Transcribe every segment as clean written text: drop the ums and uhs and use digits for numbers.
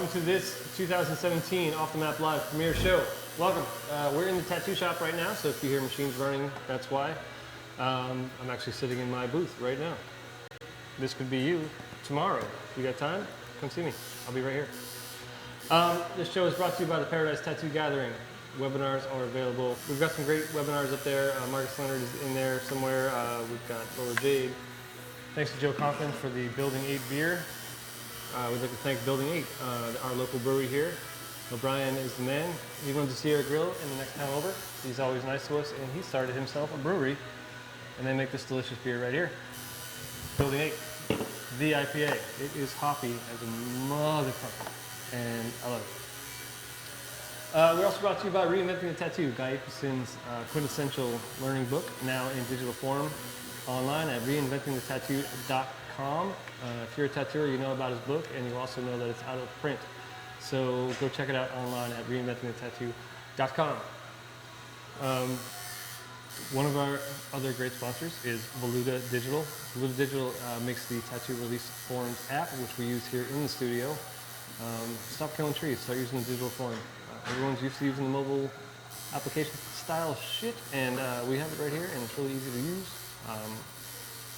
welcome to this 2017 Off the Map Live premiere show. Welcome. We're in the tattoo shop right now, so if you hear machines running, that's why. I'm actually sitting in my booth right now. This could be you tomorrow. You got time? Come see me. I'll be right here. This show is brought to you by the Paradise Tattoo Gathering. Webinars are available. We've got some great webinars up there. Marcus Leonard is in there somewhere. We've got Lola Jade. Thanks to Joe Conklin for the Building 8 beer. We'd like to thank Building 8, our local brewery here. O'Brien is the man. He runs the Sierra Grill in the next town over. He's always nice to us, and he started himself a brewery, and they make this delicious beer right here. Building 8, the IPA. It is hoppy as a motherfucker, and I love it. We're also brought to you by Reinventing the Tattoo, Guy Aitchison's quintessential learning book, now in digital form, online at reinventingthetattoo.com. If you're a tattooer, you know about his book, and you also know that it's out of print. So go check it out online at reinventingthetattoo.com. One of our other great sponsors is Valuta Digital. Valuta Digital makes the tattoo release forms app, which we use here in the studio. Stop killing trees, start using the digital form. Everyone's used to using the mobile application style shit, and we have it right here, and it's really easy to use.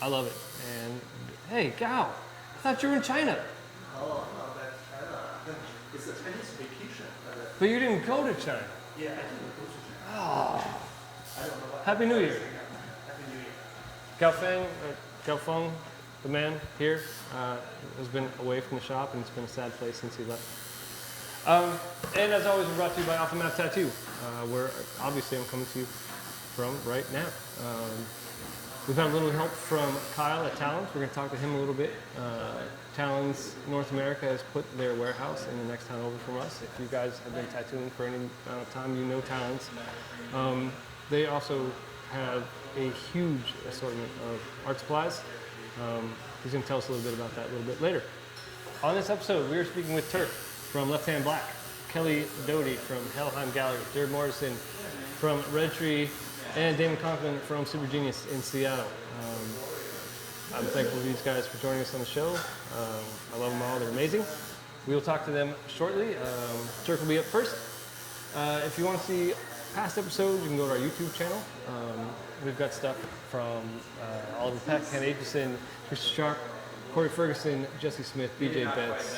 I love it. And hey, Gao, I thought you were in China. Oh, no, that's China. It's a Chinese vacation. But you didn't go to China. Yeah, I didn't go to China. Oh. I don't know what. Happy New Year. Happy New Year. Gao Feng, the man here, has been away from the shop, and it's been a sad place since he left. And as always, we're brought to you by Off the Map Tattoo, where obviously I'm coming to you from right now. We've had a little help from Kyle at Talons. We're going to talk to him a little bit. Talons North America has put their warehouse in the next town over from us. If you guys have been tattooing for any amount of time, you know Talons. They also have a huge assortment of art supplies. He's going to tell us a little bit about that a little bit later. On this episode, we are speaking with Turk from Left Hand Black, Kelly Doty from Helheim Gallery, Jared Morrison from Red Tree, and Damon Conlin from Super Genius in Seattle. I'm thankful to these guys for joining us on the show. I love them all, they're amazing. We will talk to them shortly. Turk will be up first. If you want to see past episodes, you can go to our YouTube channel. We've got stuff from Oliver Peck, Ken Aitchison, Chris Sharp, Corey Ferguson, Jesse Smith, BJ Betts,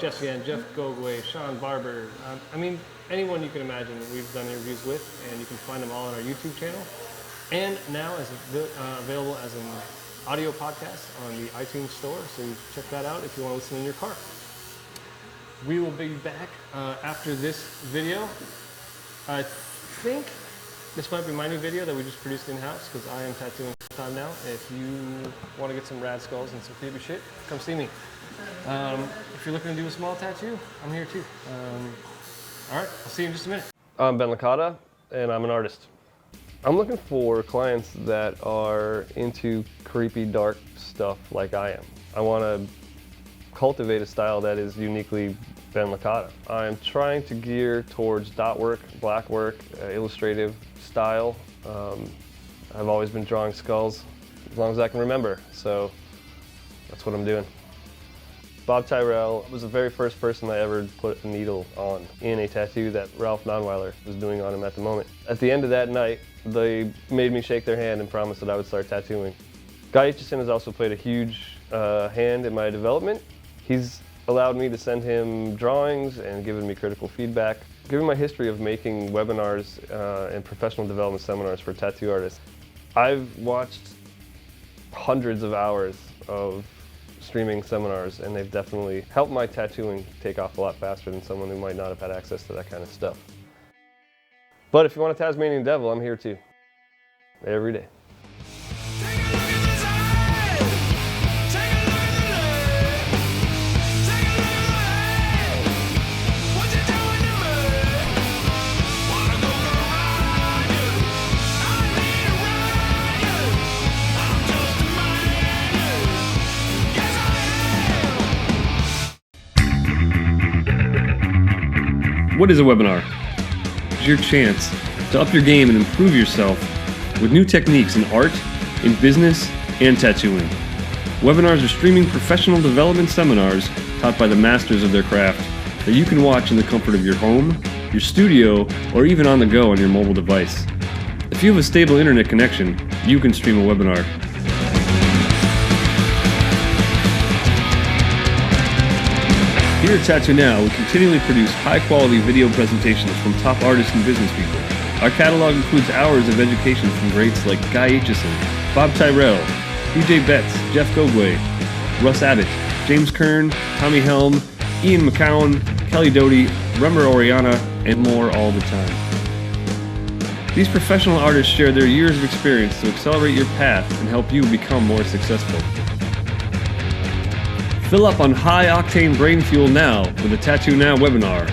Jeff Yan, Jeff Gogway, Sean Barber. I mean, anyone you can imagine we've done interviews with, and you can find them all on our YouTube channel. And now as available as an audio podcast on the iTunes store, so check that out if you want to listen in your car. We will be back after this video. I think this might be my new video that we just produced in-house, because I am tattooing full time now. If you want to get some rad skulls and some creepy shit, come see me. If you're looking to do a small tattoo, I'm here too. All right, I'll see you in just a minute. I'm Ben Licata, and I'm an artist. I'm looking for clients that are into creepy, dark stuff like I am. I want to cultivate a style that is uniquely Ben Licata. I'm trying to gear towards dot work, black work, illustrative style. I've always been drawing skulls as long as I can remember, so that's what I'm doing. Bob Tyrell was the very first person I ever put a needle on in a tattoo that Ralph Nonweiler was doing on him at the moment. At the end of that night, they made me shake their hand and promise that I would start tattooing. Guy Aitchison has also played a huge hand in my development. He's allowed me to send him drawings and given me critical feedback. Given my history of making webinars and professional development seminars for tattoo artists, I've watched hundreds of hours of streaming seminars, and they've definitely helped my tattooing take off a lot faster than someone who might not have had access to that kind of stuff. But if you want a Tasmanian devil, I'm here too. Every day. What is a webinar? It's your chance to up your game and improve yourself with new techniques in art, in business, and tattooing. Webinars are streaming professional development seminars taught by the masters of their craft that you can watch in the comfort of your home, your studio, or even on the go on your mobile device. If you have a stable internet connection, you can stream a webinar. Here at Tattoo Now, we continually produce high-quality video presentations from top artists and business people. Our catalog includes hours of education from greats like Guy Aitchison, Bob Tyrell, BJ Betts, Jeff Gogway, Russ Abbott, James Kern, Tommy Helm, Ian McCowan, Kelly Doty, Rember Oriana, and more all the time. These professional artists share their years of experience to accelerate your path and help you become more successful. Fill up on high-octane brain fuel now with a Tattoo Now webinar.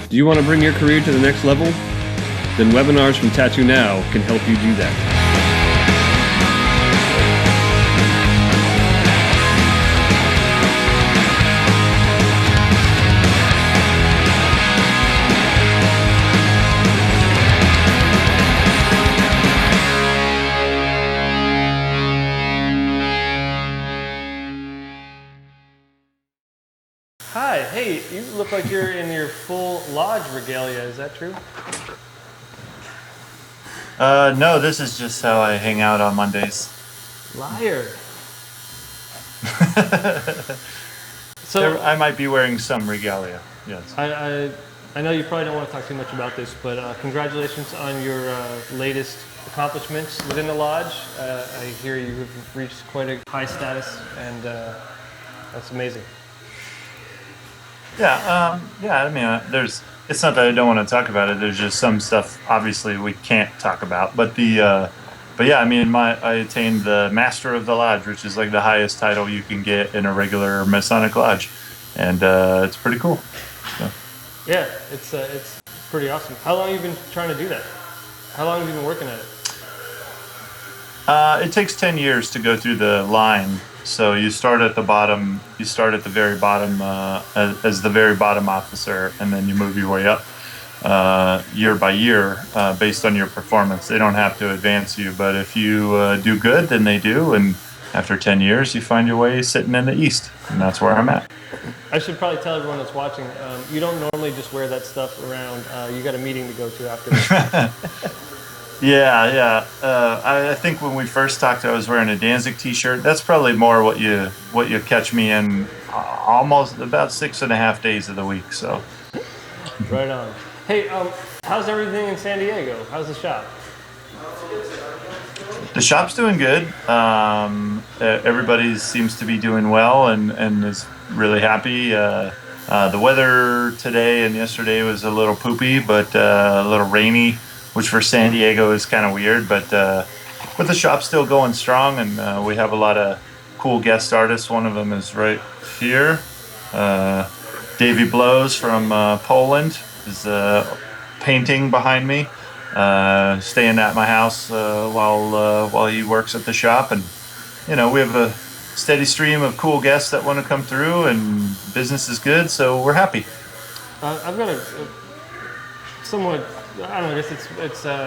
Do you want to bring your career to the next level? Then webinars from Tattoo Now can help you do that. Hi, hey, you look like you're in your full lodge regalia, is that true? No, this is just how I hang out on Mondays. Liar. So I might be wearing some regalia, yes. I know you probably don't want to talk too much about this, but congratulations on your latest accomplishments within the lodge. I hear you have reached quite a high status, and that's amazing. Yeah, I mean, it's not that I don't want to talk about it. There's just some stuff, obviously, we can't talk about. But yeah, I mean, I attained the Master of the Lodge, which is like the highest title you can get in a regular Masonic lodge, and it's pretty cool. So. Yeah, it's pretty awesome. How long have you been trying to do that? How long have you been working at it? It takes 10 years to go through the line. So you start at the bottom. You start at the very bottom as the very bottom officer, and then you move your way up year by year based on your performance. They don't have to advance you, but if you do good, then they do. And after 10 years, you find your way sitting in the East, and that's where I'm at. I should probably tell everyone that's watching, you don't normally just wear that stuff around. You got a meeting to go to after this. Yeah. I think when we first talked, I was wearing a Danzig T-shirt. That's probably more what you catch me in almost about 6.5 days of the week. So, right on. Hey, how's everything in San Diego? How's the shop? The shop's doing good. Everybody seems to be doing well and is really happy. The weather today and yesterday was a little poopy, but a little rainy, which for San Diego is kind of weird, but the shop's still going strong, and we have a lot of cool guest artists. One of them is right here. Davey Blows from Poland is painting behind me, staying at my house while he works at the shop, and we have a steady stream of cool guests that want to come through, and business is good, so we're happy. I've got a somewhat, I don't know, I guess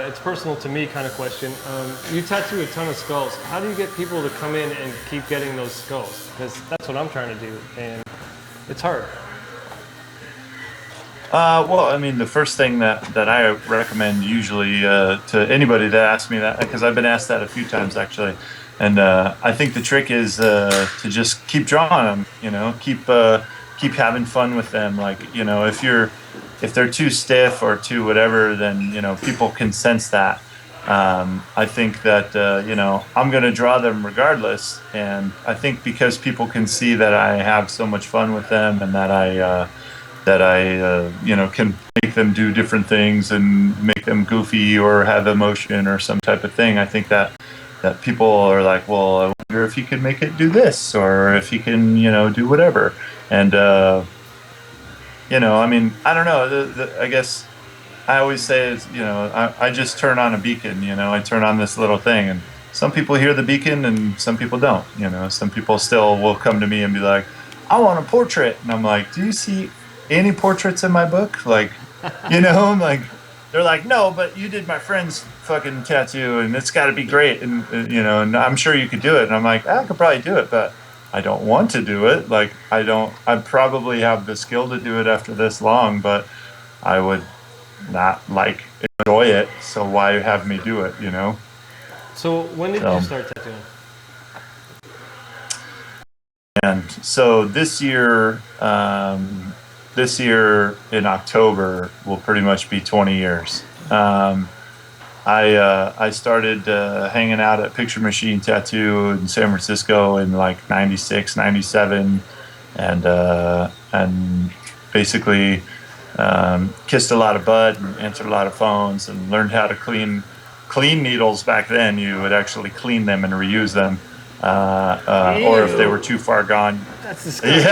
it's personal to me kind of question. You tattoo a ton of skulls. How do you get people to come in and keep getting those skulls? Because that's what I'm trying to do, and it's hard. Well, I mean, the first thing that I recommend usually to anybody that asks me that, because I've been asked that a few times actually, and I think the trick is to just keep drawing them. Keep having fun with them. Like, if they're too stiff or too whatever, then people can sense that. I think that I'm going to draw them regardless, and I think because people can see that I have so much fun with them, and that I can make them do different things and make them goofy or have emotion or some type of thing. I think that people are like, well, I wonder if he can make it do this, or if he can do whatever. And I mean, I don't know. I guess I always say it's, I just turn on a beacon. I turn on this little thing, and some people hear the beacon and some people don't. Some people still will come to me and be like, I want a portrait, and I'm like, do you see any portraits in my book? Like, I'm like, they're like, no, but you did my friend's fucking tattoo, and it's got to be great, and and I'm sure you could do it. And I'm like, I could probably do it, but I don't want to do it. Like I probably have the skill to do it after this long, but I would not like enjoy it. So why have me do it, you know? So when did So, you start tattooing? and so this year in October will pretty much be 20 years. I started hanging out at Picture Machine Tattoo in San Francisco in like 96, 97, and basically kissed a lot of butt and answered a lot of phones and learned how to clean needles. Back then you would actually clean them and reuse them, or if they were too far gone. That's disgusting.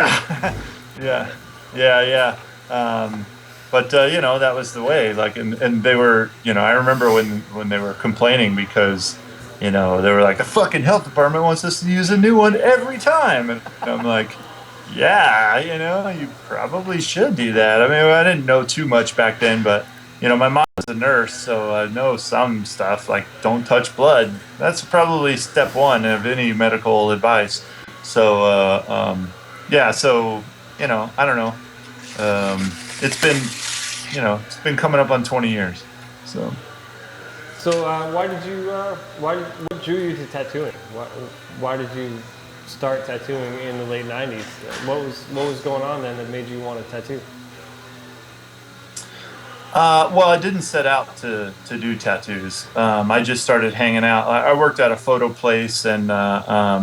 Yeah. Yeah, yeah. But you know, that was the way. Like, and they were, you know, I remember when they were complaining because, you know, they were like, the fucking health department wants us to use a new one every time, and I'm like, yeah, you know, you probably should do that. I mean, I didn't know too much back then, but you know, my mom was a nurse, so I know some stuff like don't touch blood. That's probably step one of any medical advice. So yeah, so you know, I don't know. It's been, you know, it's been coming up on 20 years. So what drew you to tattooing? Why did you start tattooing in the late 90s? What was going on then that made you want to tattoo? well, I didn't set out to do tattoos. I just started hanging out. I worked at a photo place, and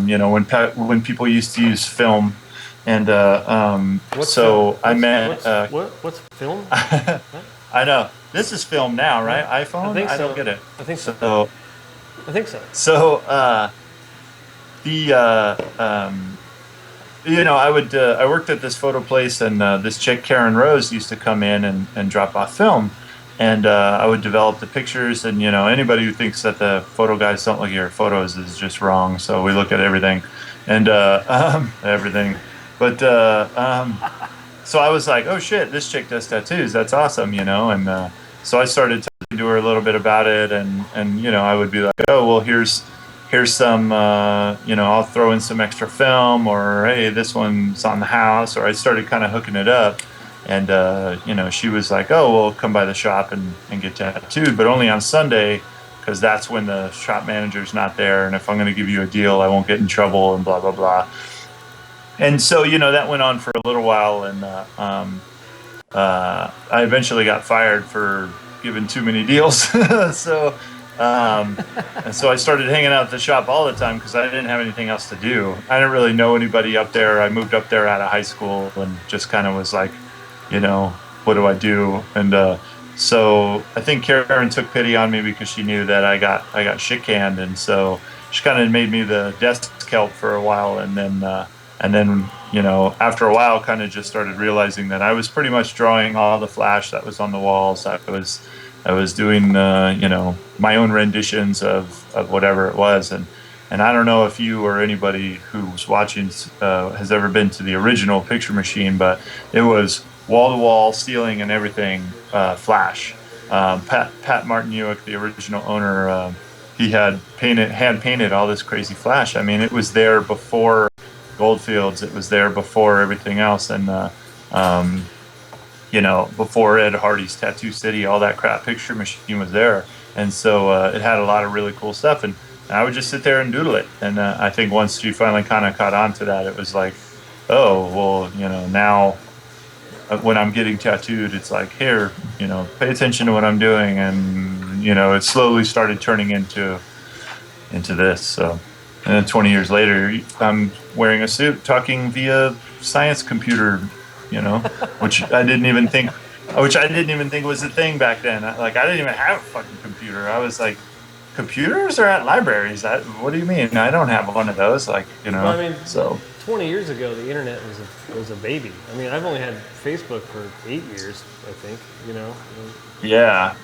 you know, when people used to use film, and What's so film? I met. What's film? I know this is film now, right? iPhone. I think so. don't get it. I think so. So I think so. so the you know, I worked at this photo place, and this chick Karen Rose used to come in and drop off film, and I would develop the pictures. And you know, anybody who thinks that the photo guys don't look at your photos is just wrong. So we look at everything, and everything. But so I was like, oh shit, this chick does tattoos. That's awesome, you know. And so I started talking to her a little bit about it, and you know, I would be like, oh well, here's some, you know, I'll throw in some extra film, or hey, this one's on the house, or I started kind of hooking it up. And, you know, she was like, oh, well, come by the shop and get tattooed, but only on Sunday, because that's when the shop manager's not there. And if I'm going to give you a deal, I won't get in trouble, and blah, blah, blah. And so, you know, that went on for a little while. And I eventually got fired for giving too many deals. So, and so I started hanging out at the shop all the time because I didn't have anything else to do. I didn't really know anybody up there. I moved up there out of high school and just kind of was like, you know, what do I do? And so I think Karen took pity on me because she knew that I got shit canned, and so she kind of made me the desk help for a while, and then you know, after a while, kind of just started realizing that I was pretty much drawing all the flash that was on the walls. I was doing, you know, my own renditions of whatever it was. And I don't know if you or anybody who's watching has ever been to the original Picture Machine, but it was wall-to-wall, ceiling and everything, flash. Pat Martin-Ewick, the original owner, he had hand painted all this crazy flash. I mean, it was there before Goldfields. It was there before everything else. And, you know, before Ed Hardy's Tattoo City, all that crap, Picture Machine was there. And so it had a lot of really cool stuff. And I would just sit there and doodle it. And I think once she finally kind of caught on to that, it was like, oh, well, you know, now when I'm getting tattooed, it's like, here, you know, pay attention to what I'm doing. And, you know, it slowly started turning into this. So, and then 20 years later, I'm wearing a suit talking via science computer, you know, which I didn't even think was a thing back then. I didn't even have a fucking computer. I was like, computers are at libraries. What do you mean? I don't have one of those. Like, you know. Well, I mean, so 20 years ago, the internet was a baby. I mean, I've only had Facebook for 8 years, I think. You know. Yeah.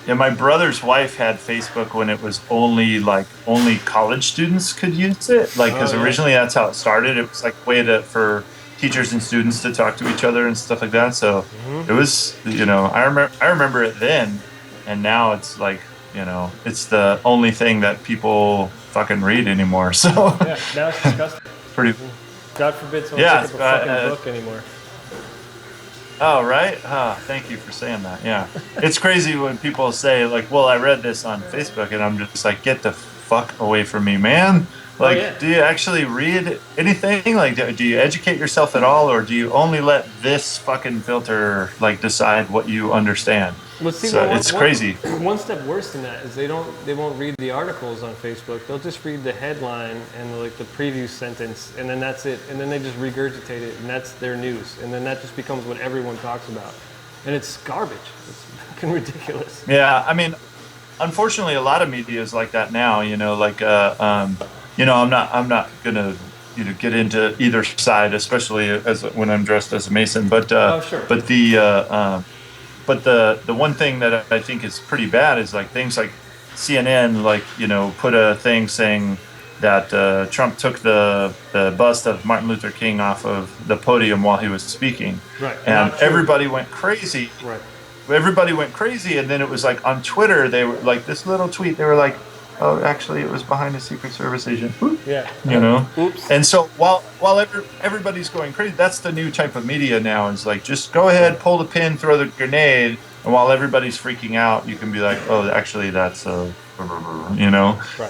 Yeah, my brother's wife had Facebook when it was only college students could use it. Like, because originally that's how it started. It was like a way for teachers and students to talk to each other and stuff like that. So it was, you know, I remember it then, and now it's like, you know, it's the only thing that people fucking read anymore. So yeah, now it's disgusting. God forbid someone Yeah, pick up a fucking book anymore. Oh, right? Thank you for saying that. Yeah. It's crazy when people say, like, well, I read this on Facebook, and I'm just like, get the fuck away from me, man. Oh, Like, yeah. do you actually read anything? Like, do you educate yourself at all, or do you only let this fucking filter, like, decide what you understand? But see, So it's crazy. One step worse than that is they won't read the articles on Facebook. They'll just read the headline and like the preview sentence, and then that's it. And then they just regurgitate it, and that's their news. And then that just becomes what everyone talks about, and it's garbage. It's fucking ridiculous. Yeah, I mean, unfortunately, a lot of media is like that now. Like, I'm not gonna, get into either side, especially when I'm dressed as a Mason. But Sure. But the one thing that I think is pretty bad is like things like CNN, like, put a thing saying that Trump took the bust of Martin Luther King off of the podium while he was speaking. Right. And everybody went crazy. Right. Everybody went crazy. And then it was like on Twitter, they were like this little tweet. They were like, oh, actually, it was behind a Secret Service agent. Yeah. Oops. And so while everybody's going crazy, that's the new type of media now. Is like, just go ahead, pull the pin, throw the grenade, and while everybody's freaking out, you can be like, oh, actually, that's Right.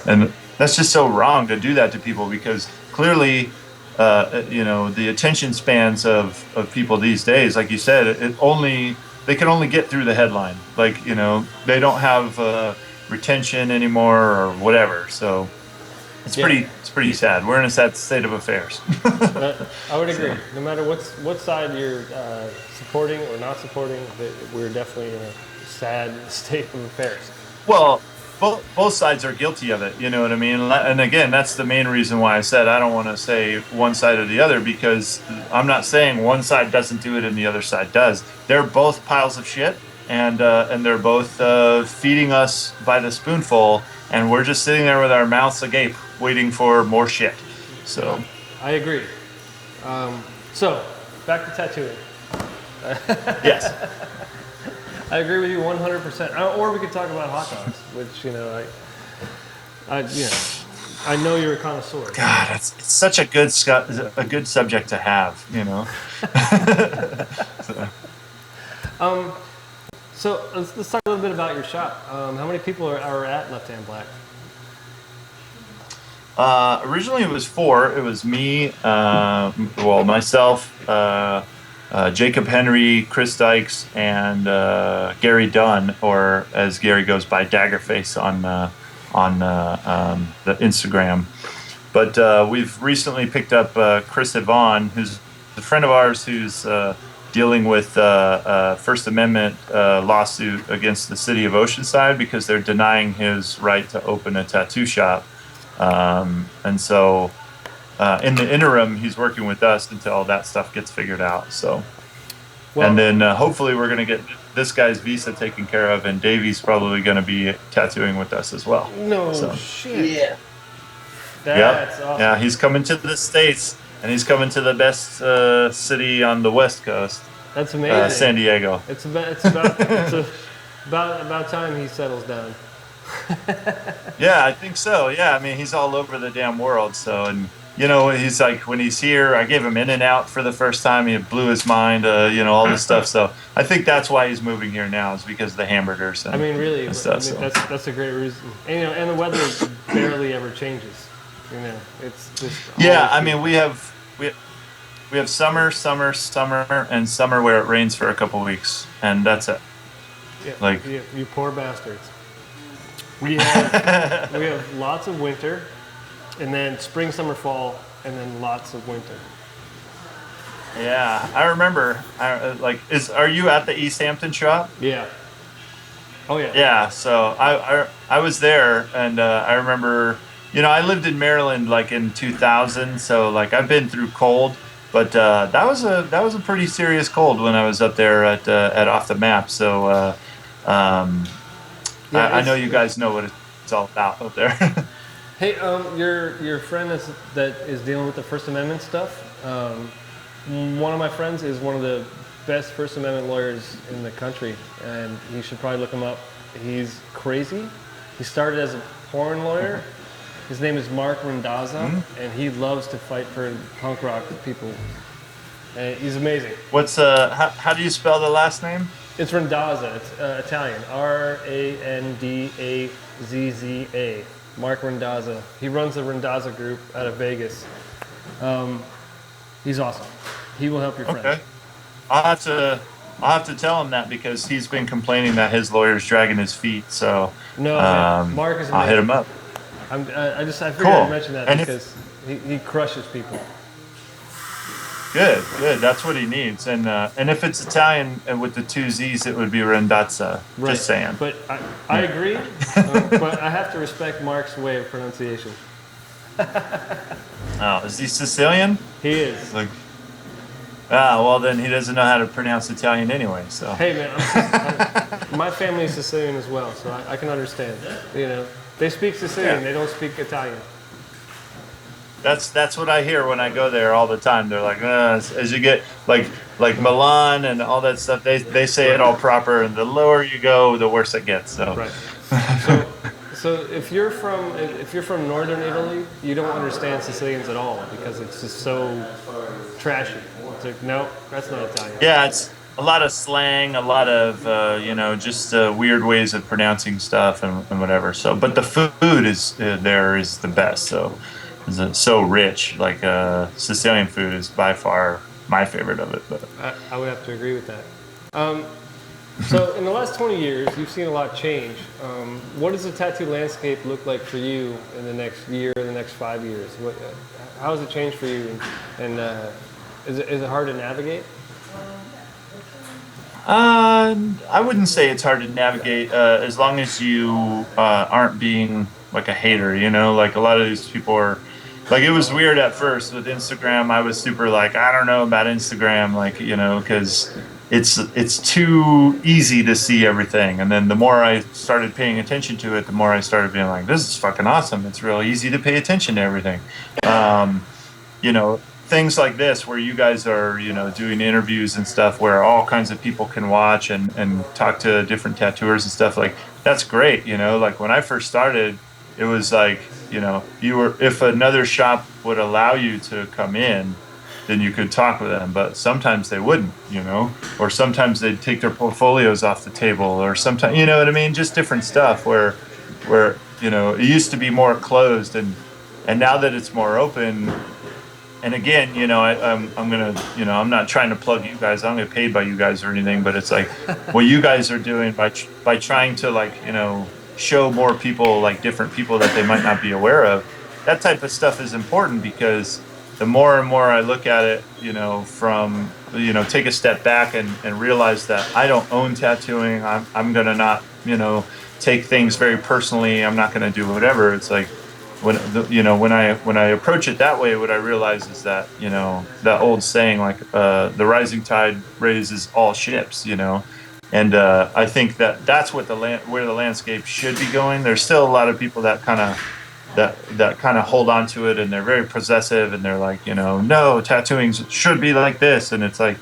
And that's just so wrong to do that to people, because clearly, the attention spans of people these days, like you said, they can only get through the headline. Like, they don't have retention anymore or whatever. So it's pretty sad. We're in a sad state of affairs. I would agree. No matter what side you're supporting or not supporting, we're definitely in a sad state of affairs. Well, both sides are guilty of it. You know what I mean? And again, that's the main reason why I said I don't want to say one side or the other, because I'm not saying one side doesn't do it and the other side does. They're both piles of shit. And they're both feeding us by the spoonful, and we're just sitting there with our mouths agape, waiting for more shit. So, I agree. So, back to tattooing. yes, I agree with you 100%. Or we could talk about hot dogs, which I know you're a connoisseur. God, it's such a good subject to have. So let's talk a little bit about your shop. How many people are at Left Hand Black? Originally, it was 4. It was me, myself, Jacob Henry, Chris Dykes, and Gary Dunn, or as Gary goes by, Daggerface on the Instagram. But we've recently picked up Chris Yvonne, who's a friend of ours who's dealing with First Amendment lawsuit against the city of Oceanside because they're denying his right to open a tattoo shop. And so in the interim, he's working with us until that stuff gets figured out. So, and then hopefully we're going to get this guy's visa taken care of, and Davey's probably going to be tattooing with us as well. No shit. Yeah. That's awesome. Yeah, he's coming to the States. And he's coming to the best city on the West Coast. That's amazing. San Diego. It's about time he settles down. Yeah, I think so. Yeah, I mean, he's all over the damn world. So, and he's like, when he's here, I gave him In-N-Out for the first time. He blew his mind. All this stuff. So I think that's why he's moving here now, is because of the hamburgers. And, really, and stuff, that's a great reason. And the weather barely ever changes. It's just. Yeah, I mean, we have summer, and summer where it rains for a couple weeks, and that's it. Yeah, you poor bastards. We have lots of winter, and then spring, summer, fall, and then lots of winter. Yeah, I remember. Are you at the East Hampton shop? Yeah. Oh yeah. Yeah. So I was there, and I remember. I lived in Maryland like in 2000, so like I've been through cold, but that was a pretty serious cold when I was up there at Off the Map. So I know you guys know what it's all about up there. Hey, your friend that is dealing with the First Amendment stuff. One of my friends is one of the best First Amendment lawyers in the country, and you should probably look him up. He's crazy. He started as a porn lawyer. His name is Mark Randazza, and he loves to fight for punk rock people. And he's amazing. What's how do you spell the last name? It's Randazza. It's Italian. Randazza. Mark Randazza. He runs the Randazza group out of Vegas. He's awesome. He will help your friends. Okay. I'll have to tell him that because he's been complaining that his lawyer's dragging his feet. So No, man, Mark is amazing. I'll hit him up. I figured Cool. I'd mention that And because he crushes people. Good. That's what he needs. And if it's Italian and with the two Z's, it would be Randazza. Right. Just saying. But I agree, but I have to respect Mark's way of pronunciation. Oh, is he Sicilian? He is. Like, well then he doesn't know how to pronounce Italian anyway. So. Hey man, my family is Sicilian as well, so I can understand. You know, they speak Sicilian, They don't speak Italian. That's what I hear when I go there all the time. They're like, as you get like Milan and all that stuff, they say it all proper, and the lower you go, the worse it gets. So. Right. So if you're from northern Italy, you don't understand Sicilians at all because it's just so trashy. It's like, no, that's not Italian. Yeah, it's a lot of slang, a lot of just weird ways of pronouncing stuff and whatever. So, but the food is there is the best. So. It's so rich. Like Sicilian food is by far my favorite of it. But I would have to agree with that. So in the last 20 years, you've seen a lot change. What does the tattoo landscape look like for you in the next year, in the next 5 years? How has it changed for you? And is it hard to navigate? I wouldn't say it's hard to navigate as long as you aren't being like a hater. Like a lot of these people are. Like it was weird at first with Instagram. I was super like, I don't know about Instagram, like, because it's too easy to see everything. And then the more I started paying attention to it, the more I started being like, this is fucking awesome. It's real easy to pay attention to everything. Things like this where you guys are, doing interviews and stuff where all kinds of people can watch and talk to different tattooers and stuff, like that's great. Like when I first started, it was like, if another shop would allow you to come in, then you could talk with them. But sometimes they wouldn't, or sometimes they'd take their portfolios off the table, or sometimes, you know what I mean? Just different stuff where it used to be more closed, and now that it's more open. And again, I'm gonna, I'm not trying to plug you guys. I don't get paid by you guys or anything, but it's like what you guys are doing by trying to show more people, like different people that they might not be aware of. That type of stuff is important because the more and more I look at it, from, take a step back and realize that I don't own tattooing. I'm going to not, take things very personally. I'm not going to do whatever. It's like when I approach it that way, what I realize is that, that old saying, like the rising tide raises all ships, And I think that's what where the landscape should be going. There's still a lot of people that kind of hold on to it, and they're very possessive, and they're like, no, tattooing should be like this, and it's like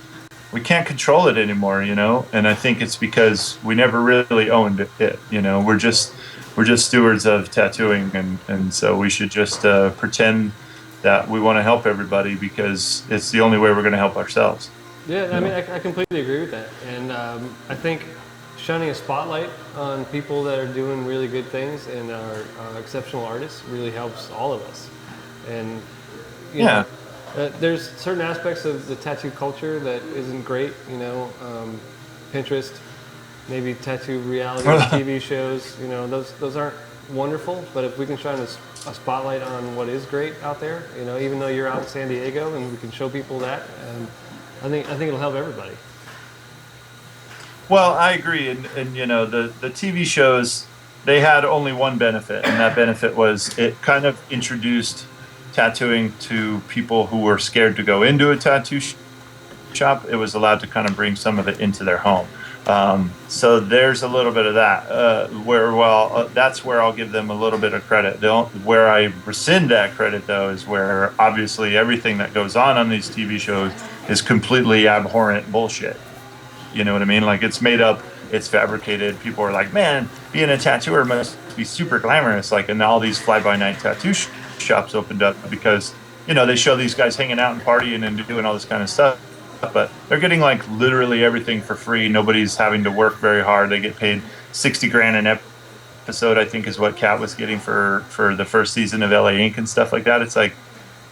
we can't control it anymore, And I think it's because we never really owned it. We're just stewards of tattooing, and so we should just pretend that we want to help everybody because it's the only way we're going to help ourselves. Yeah, I mean, I completely agree with that. And I think shining a spotlight on people that are doing really good things and are exceptional artists really helps all of us. And, you know, there's certain aspects of the tattoo culture that isn't great, Pinterest, maybe tattoo reality TV shows, those aren't wonderful. But if we can shine a spotlight on what is great out there, even though you're out in San Diego, and we can show people that, I think it'll help everybody. Well, I agree, and the TV shows, they had only one benefit, and that benefit was it kind of introduced tattooing to people who were scared to go into a tattoo shop. It was allowed to kind of bring some of it into their home. So there's a little bit of that, that's where I'll give them a little bit of credit. Where I rescind that credit, though, is where obviously everything that goes on these TV shows is completely abhorrent bullshit. You know what I mean? Like it's made up, it's fabricated. People are like, man, being a tattooer must be super glamorous. Like, and all these fly-by-night tattoo shops opened up because, you know, they show these guys hanging out and partying and doing all this kind of stuff. But they're getting like literally everything for free. Nobody's having to work very hard. They get paid 60 grand an episode, I think is what Kat was getting for the first season of LA Inc. and stuff like that. It's like,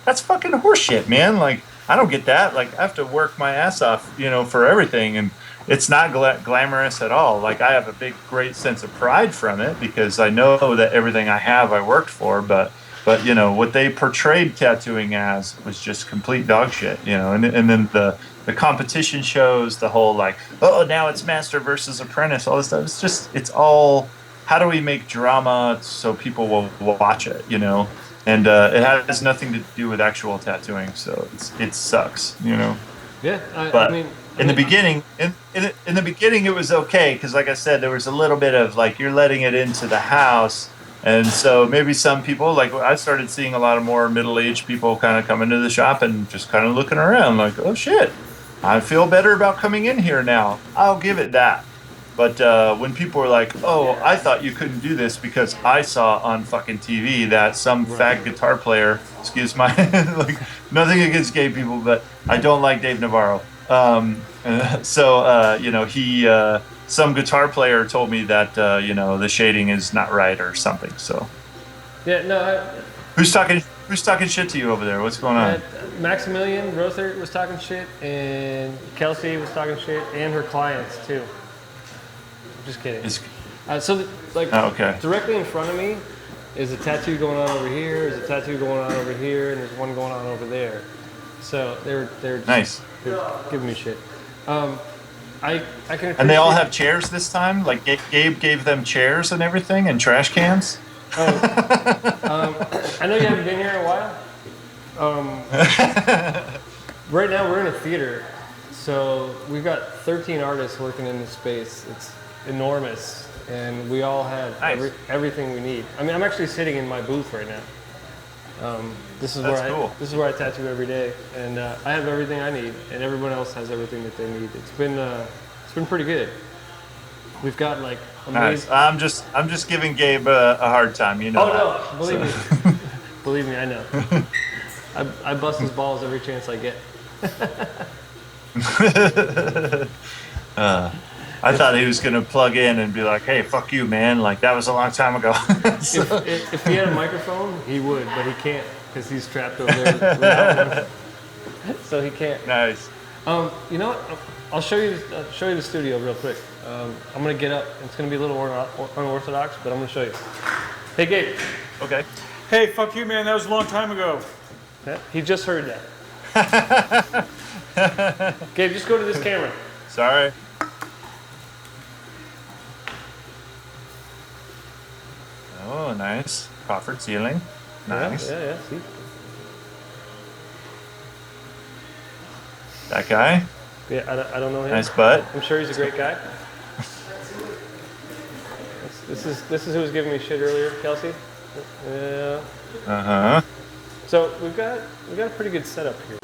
that's fucking horseshit, man. Like, I don't get that. Like, I have to work my ass off, you know, for everything. And it's not glamorous at all. Like, I have a great sense of pride from it because I know that everything I have, I worked for. But you know, what they portrayed tattooing as was just complete dog shit, you know. And then the competition shows, the whole like, oh, now it's master versus apprentice, all this stuff. It's all, how do we make drama so people will watch it, you know? And it has nothing to do with actual tattooing, so it sucks, you know. Yeah, but in the beginning, in the beginning, it was okay because, like I said, there was a little bit of like you're letting it into the house, and so maybe some people, like I started seeing a lot of more middle-aged people kind of come into the shop and just kind of looking around, like, oh shit, I feel better about coming in here now. I'll give it that. But when people were like, oh, I thought you couldn't do this because I saw on fucking TV that some fag guitar player, excuse my, like, nothing against gay people, but I don't like Dave Navarro. You know, some guitar player told me that, you know, the shading is not right or something. So, yeah, no. Who's talking shit to you over there? What's going on? Maximilian Rother was talking shit, and Kelsey was talking shit, and her clients too. Just kidding. Directly in front of me is a tattoo going on over here, there's a tattoo going on over here, and there's one going on over there. So they're nice. They're giving me shit. I can appreciate. And they all have chairs this time? Like Gabe gave them chairs and everything and trash cans? I know you haven't been here in a while. Right now we're in a theater, so we've got 13 artists working in this space. It's enormous, and we all have everything we need. I mean, I'm actually sitting in my booth right now. This is where I tattoo every day, and I have everything I need, and everyone else has everything that they need. It's been pretty good. We've got like amazing. Nice. I'm just giving Gabe a hard time, you know. Oh no, believe me, believe me, I know. I bust his balls every chance I get. I thought he was going to plug in and be like, hey, fuck you, man. Like, that was a long time ago. If he had a microphone, he would, but he can't because he's trapped over there without one. So he can't. Nice. You know what? I'll show you the studio real quick. I'm going to get up. It's going to be a little unorthodox, but I'm going to show you. Hey, Gabe. Okay. Hey, fuck you, man. That was a long time ago. Yeah, he just heard that. Gabe, just go to this camera. Sorry. Oh, nice. Coffered ceiling. Nice. Yeah. See? That guy? Yeah, I don't know him. Nice butt. I'm sure he's a great guy. This is who was giving me shit earlier, Kelsey. Yeah. Uh-huh. So we've got a pretty good setup here.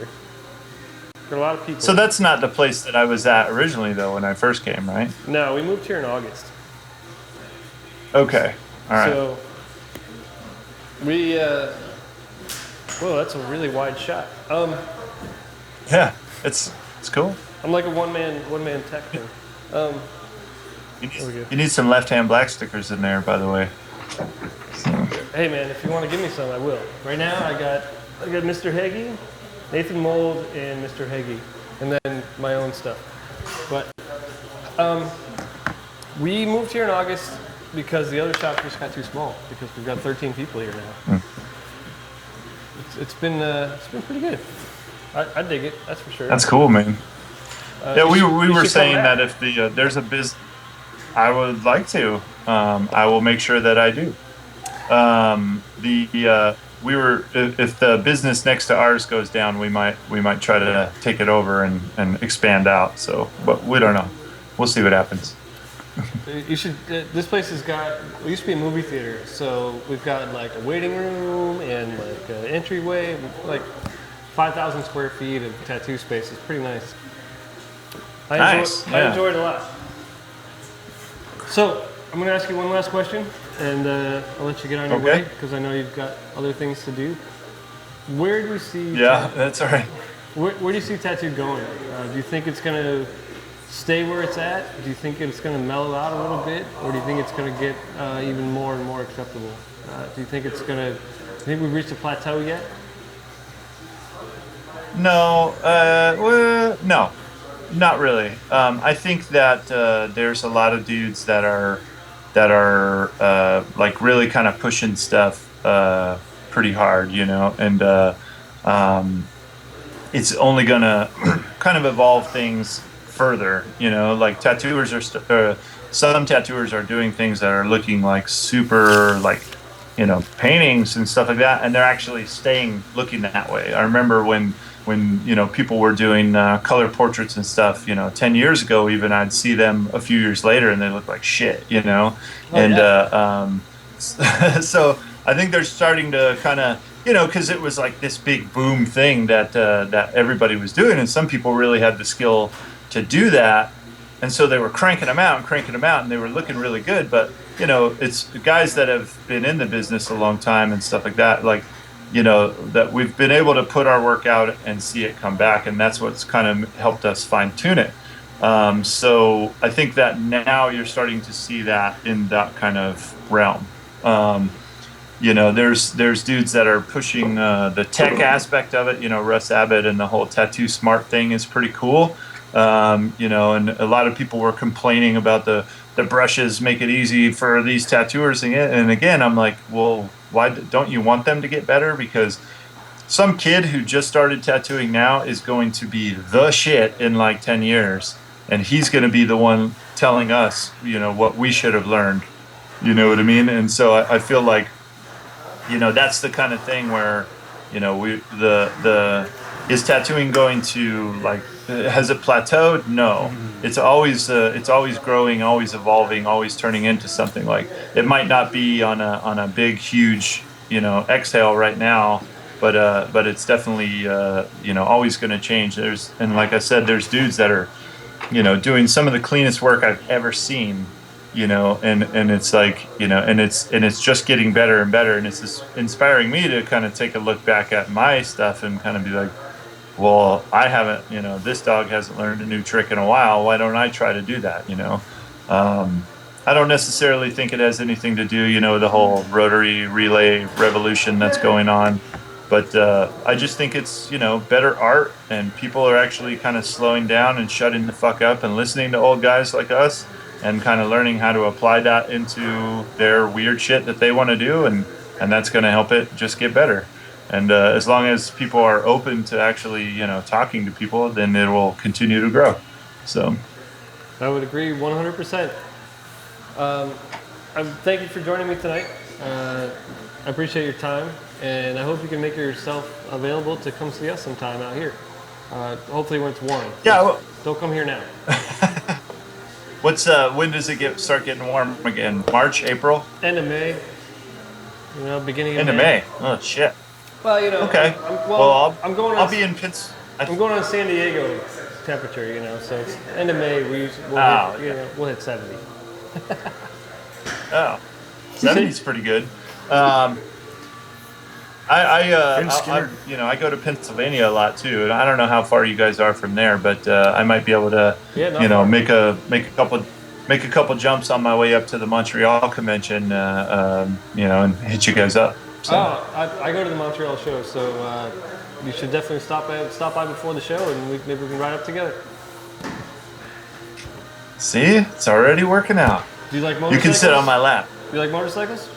Got a lot of people. So that's not the place that I was at originally, though, when I first came, right? No, we moved here in August. Okay. All right. So we, whoa, that's a really wide shot. Yeah, it's cool. I'm like a one man tech thing. You need some left-hand black stickers in there, by the way. So. Hey man, if you want to give me some, I will. Right now, I got Mr. Heggie, Nathan Mold, and Mr. Heggie, and then my own stuff. But we moved here in August because the other shop just got too small because we've got 13 people here now. It's been pretty good. I dig it. That's for sure. That's cool, man. Yeah, we were saying that if there's a business, I would like to. I will make sure that I do. If the business next to ours goes down, we might try to take it over and expand out. So, but we don't know. We'll see what happens. You should. This place has got. It used to be a movie theater, so we've got like a waiting room and like an entryway, like 5,000 square feet of tattoo space. It's pretty nice. Nice. I enjoyed it a lot. So I'm going to ask you one last question, and I'll let you get on your way because I know you've got other things to do. Where do you see? Yeah, that's all right. Where do you see tattoo going? Do you think it's going to stay where it's at? Do you think it's going to mellow out a little bit, or do you think it's going to get even more and more acceptable? Do you think it's going to? Do you think we've reached a plateau yet? No, well, no, not really. I think that there's a lot of dudes that are like really kind of pushing stuff pretty hard, you know, and it's only gonna kind of evolve things further, you know. Like tattooers are some tattooers are doing things that are looking like super, like, you know, paintings and stuff like that, and they're actually staying looking that way. I remember when you know, people were doing color portraits and stuff, you know, 10 years ago even, I'd see them a few years later and they look like shit, you know. So I think they're starting to kind of, you know, because it was like this big boom thing that that everybody was doing, and some people really had the skill to do that, and so they were cranking them out, and they were looking really good. But you know, it's guys that have been in the business a long time and stuff like that, like, you know, that we've been able to put our work out and see it come back, and that's what's kind of helped us fine tune it. So I think that now you're starting to see that in that kind of realm. You know, there's dudes that are pushing the tech aspect of it. You know, Russ Abbott and the whole Tattoo Smart thing is pretty cool. You know, and a lot of people were complaining about the brushes make it easy for these tattooers. And again, I'm like, well, why don't you want them to get better? Because some kid who just started tattooing now is going to be the shit in like 10 years. And he's going to be the one telling us, you know, what we should have learned. You know what I mean? And so I feel like, you know, that's the kind of thing where, you know, is tattooing going to, like, has it plateaued? No, it's always growing, always evolving, always turning into something. Like, it might not be on a big, huge, you know, exhale right now, but it's definitely you know, always going to change. And like I said, there's dudes that are, you know, doing some of the cleanest work I've ever seen. You know, and it's like, you know, and it's just getting better and better, and it's just inspiring me to kind of take a look back at my stuff and kind of be like, well, I haven't, you know, this dog hasn't learned a new trick in a while. Why don't I try to do that? You know, I don't necessarily think it has anything to do, you know, with the whole rotary relay revolution that's going on, but I just think it's, you know, better art, and people are actually kind of slowing down and shutting the fuck up and listening to old guys like us, and kind of learning how to apply that into their weird shit that they want to do, and that's going to help it just get better. And as long as people are open to actually, you know, talking to people, then it will continue to grow. So I would agree 100%. Thank you for joining me tonight. I appreciate your time, and I hope you can make yourself available to come see us sometime out here. Hopefully when it's warm. Yeah, well, don't come here now. When does it start getting warm again? March, April? End of May. You know, beginning of End of May. Oh shit. Well, you know. Okay. I'm going on. I'll be in Pitts. I'm going on San Diego temperature, you know. So it's end of May. We'll hit 70. Oh, 70's pretty good. You know, I go to Pennsylvania a lot too, and I don't know how far you guys are from there, but I might be able to, you know, make a couple jumps on my way up to the Montreal convention, you know, and hit you guys up. So. Oh, I go to the Montreal show, so you should definitely stop by before the show, and maybe we can ride up together. See, it's already working out. Do you like motorcycles? You can sit on my lap. Do you like motorcycles?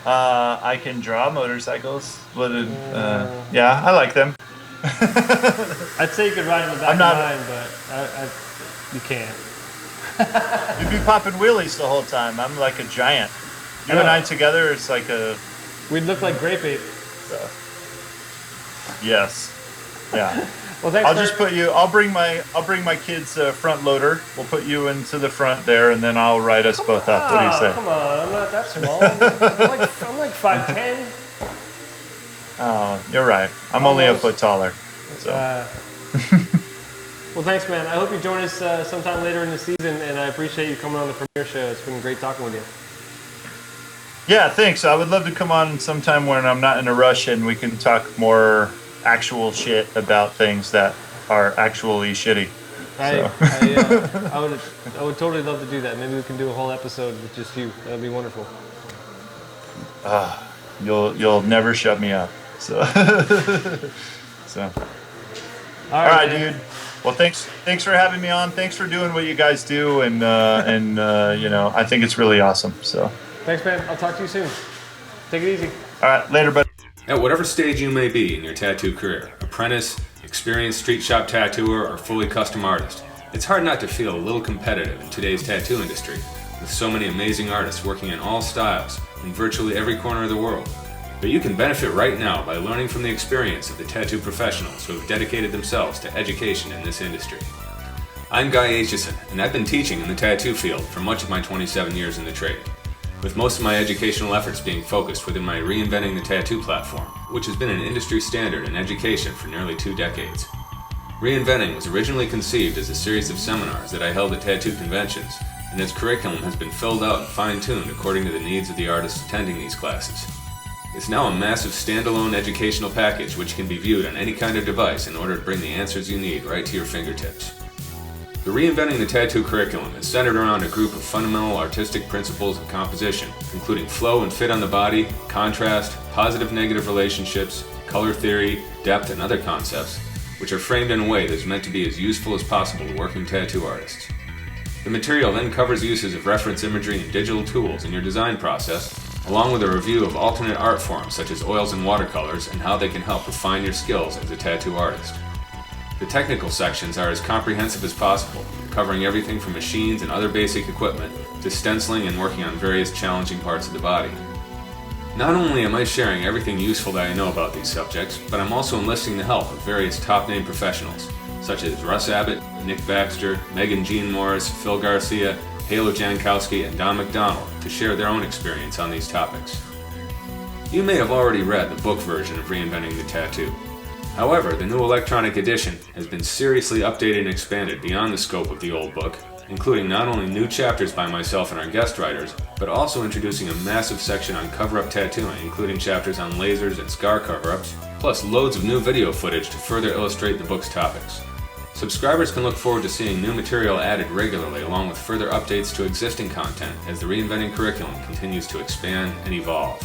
I can draw motorcycles. Yeah, I like them. I'd say you could ride in the back of mine, but you can't. You'd be popping wheelies the whole time. I'm like a giant. You and I together, it's like a... We'd look like grape ape. Yes. Yeah. Well, thanks. I'll bring my kid's front loader. We'll put you into the front there, and then I'll ride us both up. What do you say? Come on, I'm not that small. I'm like 5'10". Oh, you're right. I'm only a foot taller. So. Well, thanks, man. I hope you join us sometime later in the season, and I appreciate you coming on the premiere show. It's been great talking with you. Yeah, thanks. I would love to come on sometime when I'm not in a rush and we can talk more actual shit about things that are actually shitty. I would totally love to do that. Maybe we can do a whole episode with just you. That would be wonderful. You'll never shut me up. So, so. All right, man. dude. Well, thanks for having me on. Thanks for doing what you guys do, and you know, I think it's really awesome. So. Thanks, man. I'll talk to you soon. Take it easy. All right, later, buddy. At whatever stage you may be in your tattoo career, apprentice, experienced street shop tattooer, or fully custom artist, it's hard not to feel a little competitive in today's tattoo industry, with so many amazing artists working in all styles in virtually every corner of the world. But you can benefit right now by learning from the experience of the tattoo professionals who have dedicated themselves to education in this industry. I'm Guy Aitchison, and I've been teaching in the tattoo field for much of my 27 years in the trade, with most of my educational efforts being focused within my Reinventing the Tattoo platform, which has been an industry standard in education for nearly 2 decades. Reinventing was originally conceived as a series of seminars that I held at tattoo conventions, and its curriculum has been filled out and fine-tuned according to the needs of the artists attending these classes. It's now a massive standalone educational package which can be viewed on any kind of device in order to bring the answers you need right to your fingertips. The Reinventing the Tattoo curriculum is centered around a group of fundamental artistic principles of composition, including flow and fit on the body, contrast, positive-negative relationships, color theory, depth, and other concepts, which are framed in a way that is meant to be as useful as possible to working tattoo artists. The material then covers uses of reference imagery and digital tools in your design process, along with a review of alternate art forms such as oils and watercolors and how they can help refine your skills as a tattoo artist. The technical sections are as comprehensive as possible, covering everything from machines and other basic equipment to stenciling and working on various challenging parts of the body. Not only am I sharing everything useful that I know about these subjects, but I'm also enlisting the help of various top-name professionals, such as Russ Abbott, Nick Baxter, Megan Jean Morris, Phil Garcia, Halo Jankowski, and Don McDonald to share their own experience on these topics. You may have already read the book version of Reinventing the Tattoo. However, the new electronic edition has been seriously updated and expanded beyond the scope of the old book, including not only new chapters by myself and our guest writers, but also introducing a massive section on cover-up tattooing, including chapters on lasers and scar cover-ups, plus loads of new video footage to further illustrate the book's topics. Subscribers can look forward to seeing new material added regularly, along with further updates to existing content as the Reinventing curriculum continues to expand and evolve.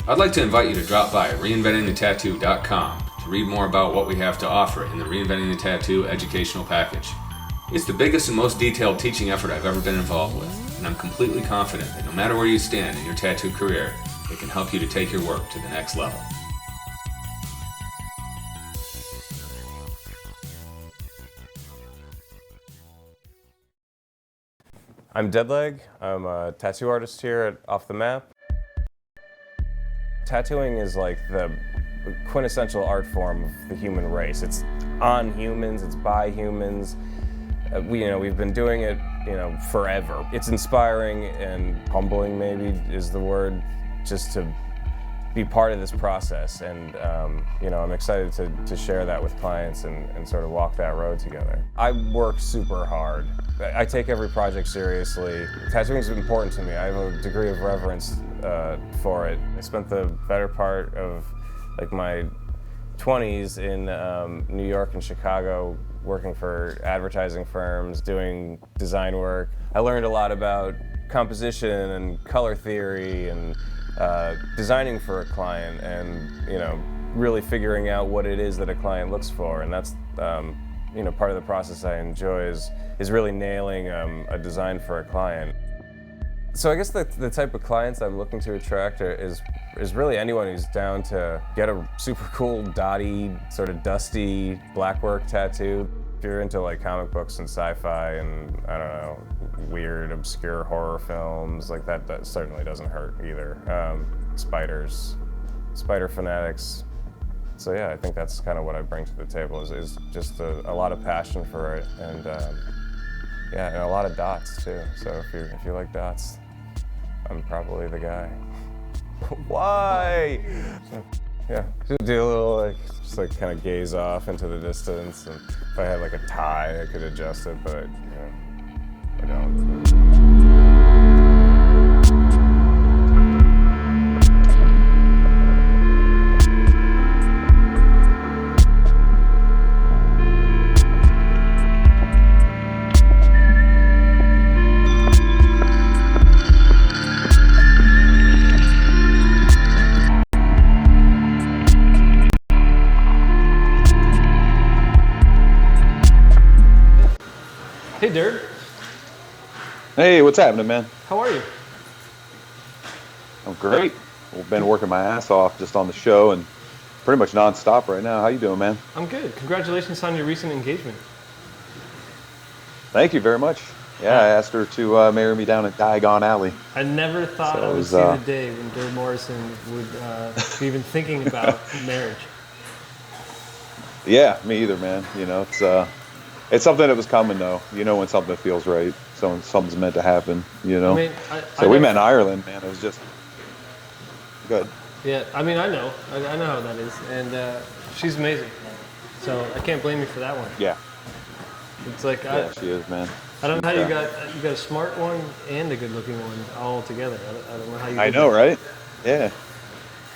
I'd like to invite you to drop by reinventingthetattoo.com to read more about what we have to offer in the Reinventing the Tattoo educational package. It's the biggest and most detailed teaching effort I've ever been involved with, and I'm completely confident that no matter where you stand in your tattoo career, it can help you to take your work to the next level. I'm Deadle. I'm a tattoo artist here at Off the Map. Tattooing is like the quintessential art form of the human race. It's on humans, it's by humans. We've been doing it, forever. It's inspiring and humbling, maybe is the word, just to be part of this process. And I'm excited to share that with clients and sort of walk that road together. I work super hard. I take every project seriously. Tattooing is important to me. I have a degree of reverence for it. I spent the better part of my 20s in New York and Chicago working for advertising firms, doing design work. I learned a lot about composition and color theory and designing for a client and, really figuring out what it is that a client looks for. And that's, part of the process I enjoy is really nailing a design for a client. So I guess the type of clients I'm looking to attract is really anyone who's down to get a super cool, dotty, sort of dusty blackwork tattoo. If you're into comic books and sci-fi and, I don't know, weird, obscure horror films, that certainly doesn't hurt either. Spiders, spider fanatics. So yeah, I think that's kind of what I bring to the table is just a lot of passion for it and and a lot of dots too. So if you like dots, I'm probably the guy. Why? Yeah, do a little like just like kind of gaze off into the distance, and if I had like a tie, I could adjust it, but I don't. Hey, Dirk. Hey, what's happening, man? How are you? I'm great. I've been working my ass off just on the show and pretty much nonstop right now. How you doing, man? I'm good. Congratulations on your recent engagement. Thank you very much. Yeah, I asked her to marry me down at Diagon Alley. I never thought So I it would was, see the day when Dirk Morrison would be even thinking about marriage. Yeah, me either, man. You know, it's something that was coming though. You know when something feels right, something's meant to happen. You know. I mean, so we met in Ireland, man. It was just good. Yeah, I mean, I know how that is, and she's amazing. So I can't blame you for that one. Yeah. It's like Yeah, she is, man. I don't know how you got a smart one and a good-looking one all together. I don't know how you. I know, right? Yeah.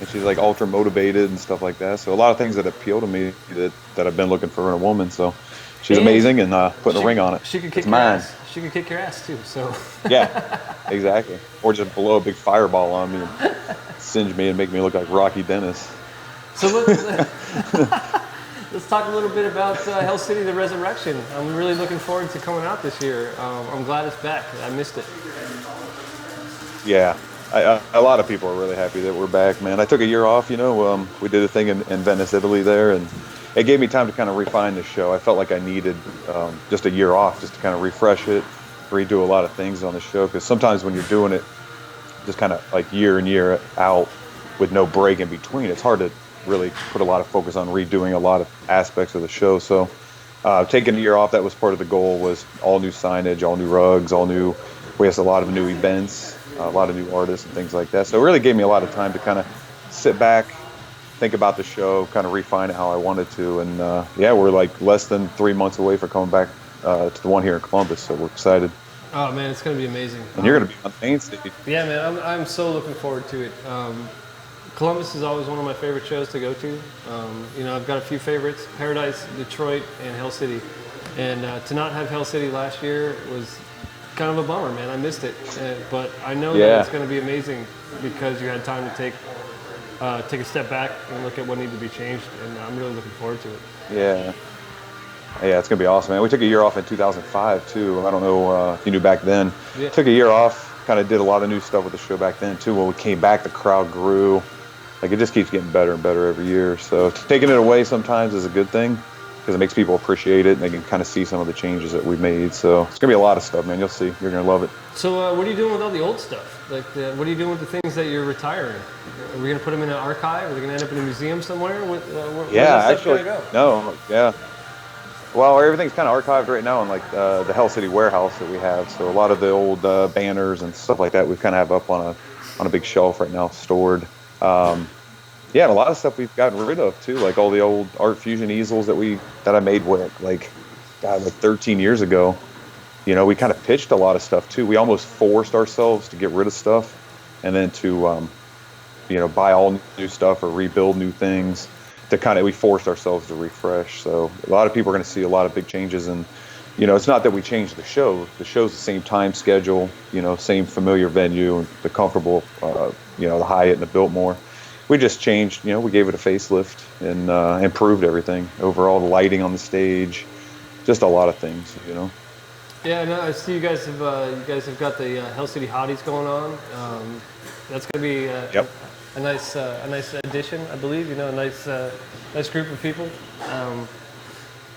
And she's like ultra motivated and stuff like that. So a lot of things that appeal to me that I've been looking for in a woman. So she's amazing and putting a ring on it. She could kick it's your mine. ass. She could kick your ass too. So. Yeah, exactly. Or just blow a big fireball on me and singe me and make me look like Rocky Dennis. So let's talk a little bit about Hell City: The Resurrection. I'm really looking forward to coming out this year. I'm glad it's back. I missed it. Yeah, a lot of people are really happy that we're back, man. I took a year off, you know. We did a thing in Venice, Italy there, and it gave me time to kind of refine the show. I felt like I needed just a year off just to kind of refresh it, redo a lot of things on the show, because sometimes when you're doing it just kind of like year in, year out with no break in between, it's hard to really put a lot of focus on redoing a lot of aspects of the show. So taking a year off, that was part of the goal, was all new signage, all new rugs, we had a lot of new events, a lot of new artists and things like that. So it really gave me a lot of time to kind of sit back, think about the show, kind of refine it how I wanted to. And yeah, we're like less than 3 months away from coming back to the one here in Columbus. So we're excited. Oh man, it's gonna be amazing. And you're gonna be on main stage. Yeah, man, I'm so looking forward to it. Columbus is always one of my favorite shows to go to. You know, I've got a few favorites: Paradise, Detroit, and Hell City. And to not have Hell City last year was kind of a bummer, man. I missed it, but I know that it's going to be amazing because you had time to take a step back and look at what needed to be changed, and I'm really looking forward to it. Yeah, it's gonna be awesome, man. We took a year off in 2005 too. I don't know if you knew back then. Yeah. Took a year off, kind of did a lot of new stuff with the show back then too. When we came back, the crowd grew. Like it just keeps getting better and better every year. So taking it away sometimes is a good thing, because it makes people appreciate it and they can kind of see some of the changes that we've made. So it's gonna be a lot of stuff, man. You'll see. You're gonna love it. So what are you doing with all the old stuff? Like, what are you doing with the things that you're retiring? Are we gonna put them in an archive? Are they gonna end up in a museum somewhere? Where's that stuff gonna go? No, yeah. Well, everything's kind of archived right now in like the Hell City warehouse that we have. So a lot of the old banners and stuff like that we kind of have up on a big shelf right now, stored. Yeah, and a lot of stuff we've gotten rid of too, like all the old Art Fusion easels that I made with like 13 years ago. You know, we kind of pitched a lot of stuff too. We almost forced ourselves to get rid of stuff and then to buy all new stuff or rebuild new things. We forced ourselves to refresh. So a lot of people are going to see a lot of big changes. And you know, it's not that we changed the show. The show's the same time schedule, you know, same familiar venue, the comfortable, the Hyatt and the Biltmore. We just changed, you know, we gave it a facelift and improved everything. Overall, the lighting on the stage, just a lot of things, you know. Yeah, no, I see you guys have got the Hell City Hotties going on. That's going to be a nice addition, I believe. You know, a nice group of people.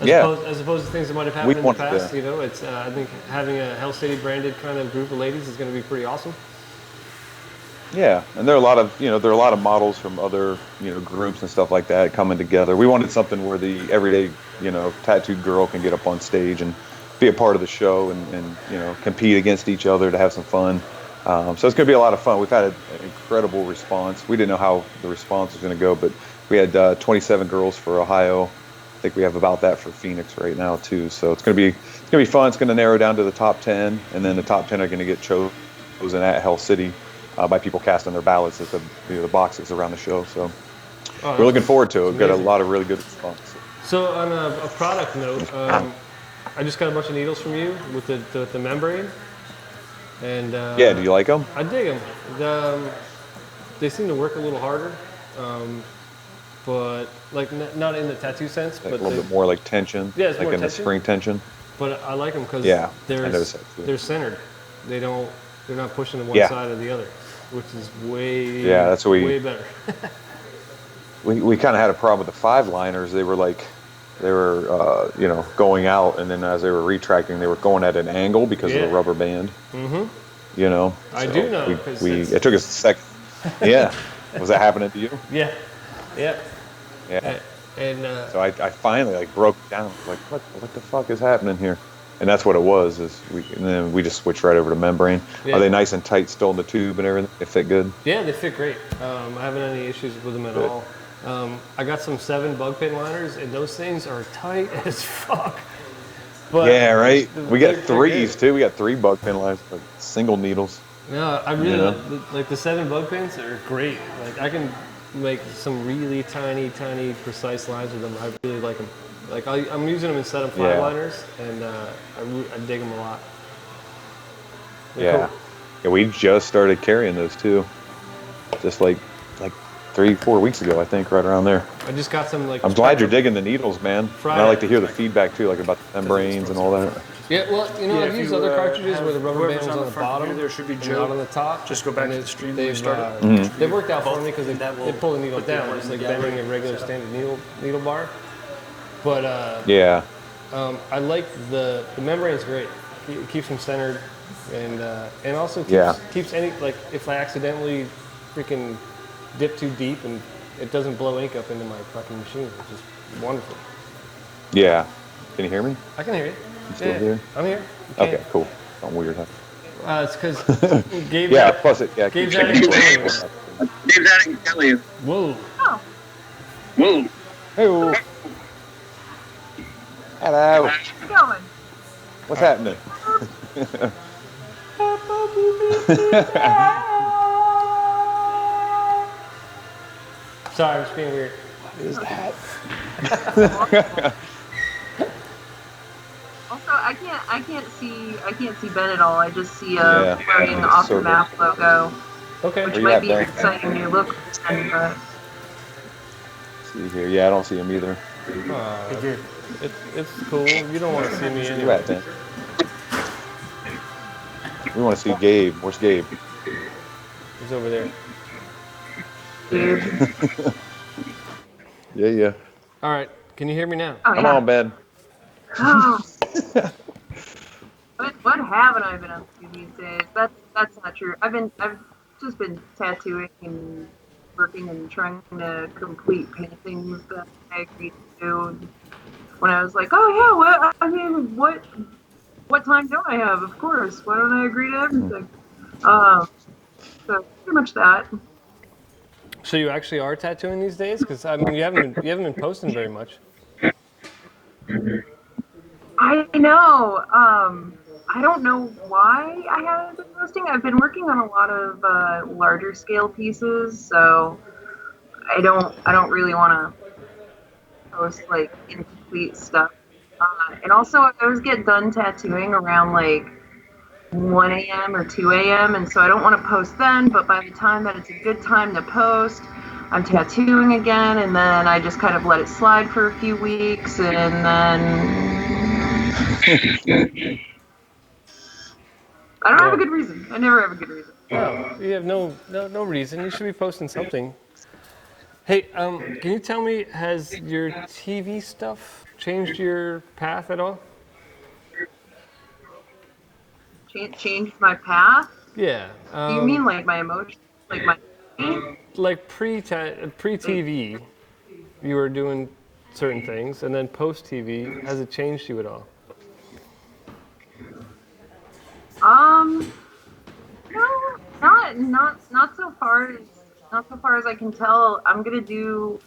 As opposed to things that might have happened in the past. You know, it's I think having a Hell City branded kind of group of ladies is going to be pretty awesome. Yeah, and there are a lot of models from other, you know, groups and stuff like that coming together. We wanted something where the everyday, you know, tattooed girl can get up on stage and be a part of the show and you know, compete against each other to have some fun. So it's going to be a lot of fun. We've had an incredible response. We didn't know how the response was going to go, but We had 27 girls for Ohio. I think we have about that for Phoenix right now too. So it's gonna be fun. It's gonna narrow down to the top 10, and then the top 10 are gonna get chosen at Hell City by people casting their ballots at the boxes around the show. So we're looking forward to it. We've got a lot of really good response. So on a product note, I just got a bunch of needles from you with the membrane, and Yeah, do you like them? I dig them. They seem to work a little harder, but like not in the tattoo sense, Like but a little bit more like tension, Yeah, it's like more in the tension. spring tension. But I like them because Yeah, I noticed that too. they're centered. They're not pushing to one Yeah. side or the other, which is way that's what way better. We kind of had a problem with the 5-liners. They were going out, and then as they were retracting, they were going at an angle because of the Yeah. rubber band. Mm-hmm. You know, I So do know, 'cause it took us a second. Yeah, was that happening to you? Yeah, yeah. Yeah. And So I finally like broke it down. Like, what the fuck is happening here? And that's what it was. And then we just switched right over to membrane. Yeah. Are they nice and tight still in the tube and everything? They fit good. yeah, they fit great. I haven't had any issues with them at Good. all. I got some 7 bug pin liners, and those things are tight as fuck. But Yeah, right. We got they're 3s good. too. We got 3 bug pin lines, like single needles. No, I really You know? like the 7 bug pins are great. Like I can make some really tiny, precise lines with them. I really like them. Like I'm using them instead of 5 Yeah. liners, and I dig them a lot. They're Yeah. cool. Yeah, we just started carrying those too. Just like 3-4 weeks ago, I think, right around there. I just got some like. I'm glad you're digging the needles, man. And Friday. I like to hear the feedback too, like about the membranes and all that. Yeah, well, I've used other cartridges where the rubber band was on the front bottom, here, there should be and Joe. not on the top. Just go back and to the stream when we they've, started. They've worked out for me because they pull the needle put that down, one just like together. bending a regular standard needle bar. But Yeah. I like the membrane's great. It keeps them centered, and also Yeah. keeps any like if I accidentally freaking dip too deep and it doesn't blow ink up into my fucking machine, which is wonderful. Yeah. Can you hear me? I can hear you. You still here? I'm here. You can't- Okay, cool. Something weird happened. It's because Gabe's Yeah, out- plus it, yeah, keep Gabe's out changing. of Dave's out and tell you. Whoa. Whoa. Hey, hello. Going. What's happening? Sorry, I'm just being weird. Also, I can't see Ben at all. I just see Yeah. a floating Yeah, off so the map logo, Okay. which Where you might at, be an Ben? exciting new look. But See here. Yeah, I don't see him either. It's cool. You don't want to see me Where you anyway. at, Dan? We want to see Gabe. Where's Gabe? He's over there. dude, Yeah. All right. Can you hear me now? oh Come yeah. on, Ben. Oh. What haven't I been up to these days? That's not true. I've just been tattooing and working and trying to complete paintings that I agreed to do. And when I was like, oh yeah, what time don't I have? Of course. Why don't I agree to everything? So pretty much that. So you actually are tattooing these days? Because I mean, you haven't been posting very much. I know. I don't know why I haven't been posting. I've been working on a lot of larger scale pieces, so I don't really want to post like incomplete stuff. And also, I always get done tattooing around like 1 a.m. or 2 a.m. and so I don't want to post then. But by the time that it's a good time to post, I'm tattooing again, and then I just kind of let it slide for a few weeks, and then I don't have a good reason. I never have a good reason. No, you have no reason. You should be posting something. Hey, can you tell me, has your TV stuff changed your path at all? Changed my path? Yeah. Do you mean like my emotions? Like my... Like pre-TV, you were doing certain things, and then post-TV, has it changed you at all? No, not so far as I can tell. I'm gonna do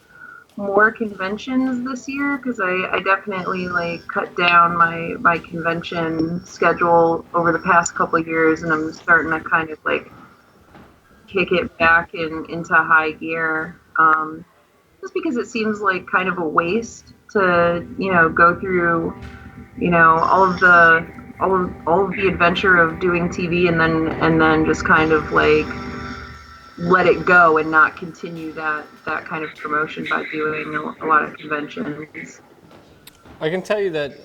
more conventions this year because I definitely like cut down my convention schedule over the past couple of years, and I'm starting to kind of like kick it back into high gear. Just because it seems like kind of a waste to go through all of the adventure of doing TV and then just kind of like let it go and not continue that kind of promotion by doing a lot of conventions. I can tell you that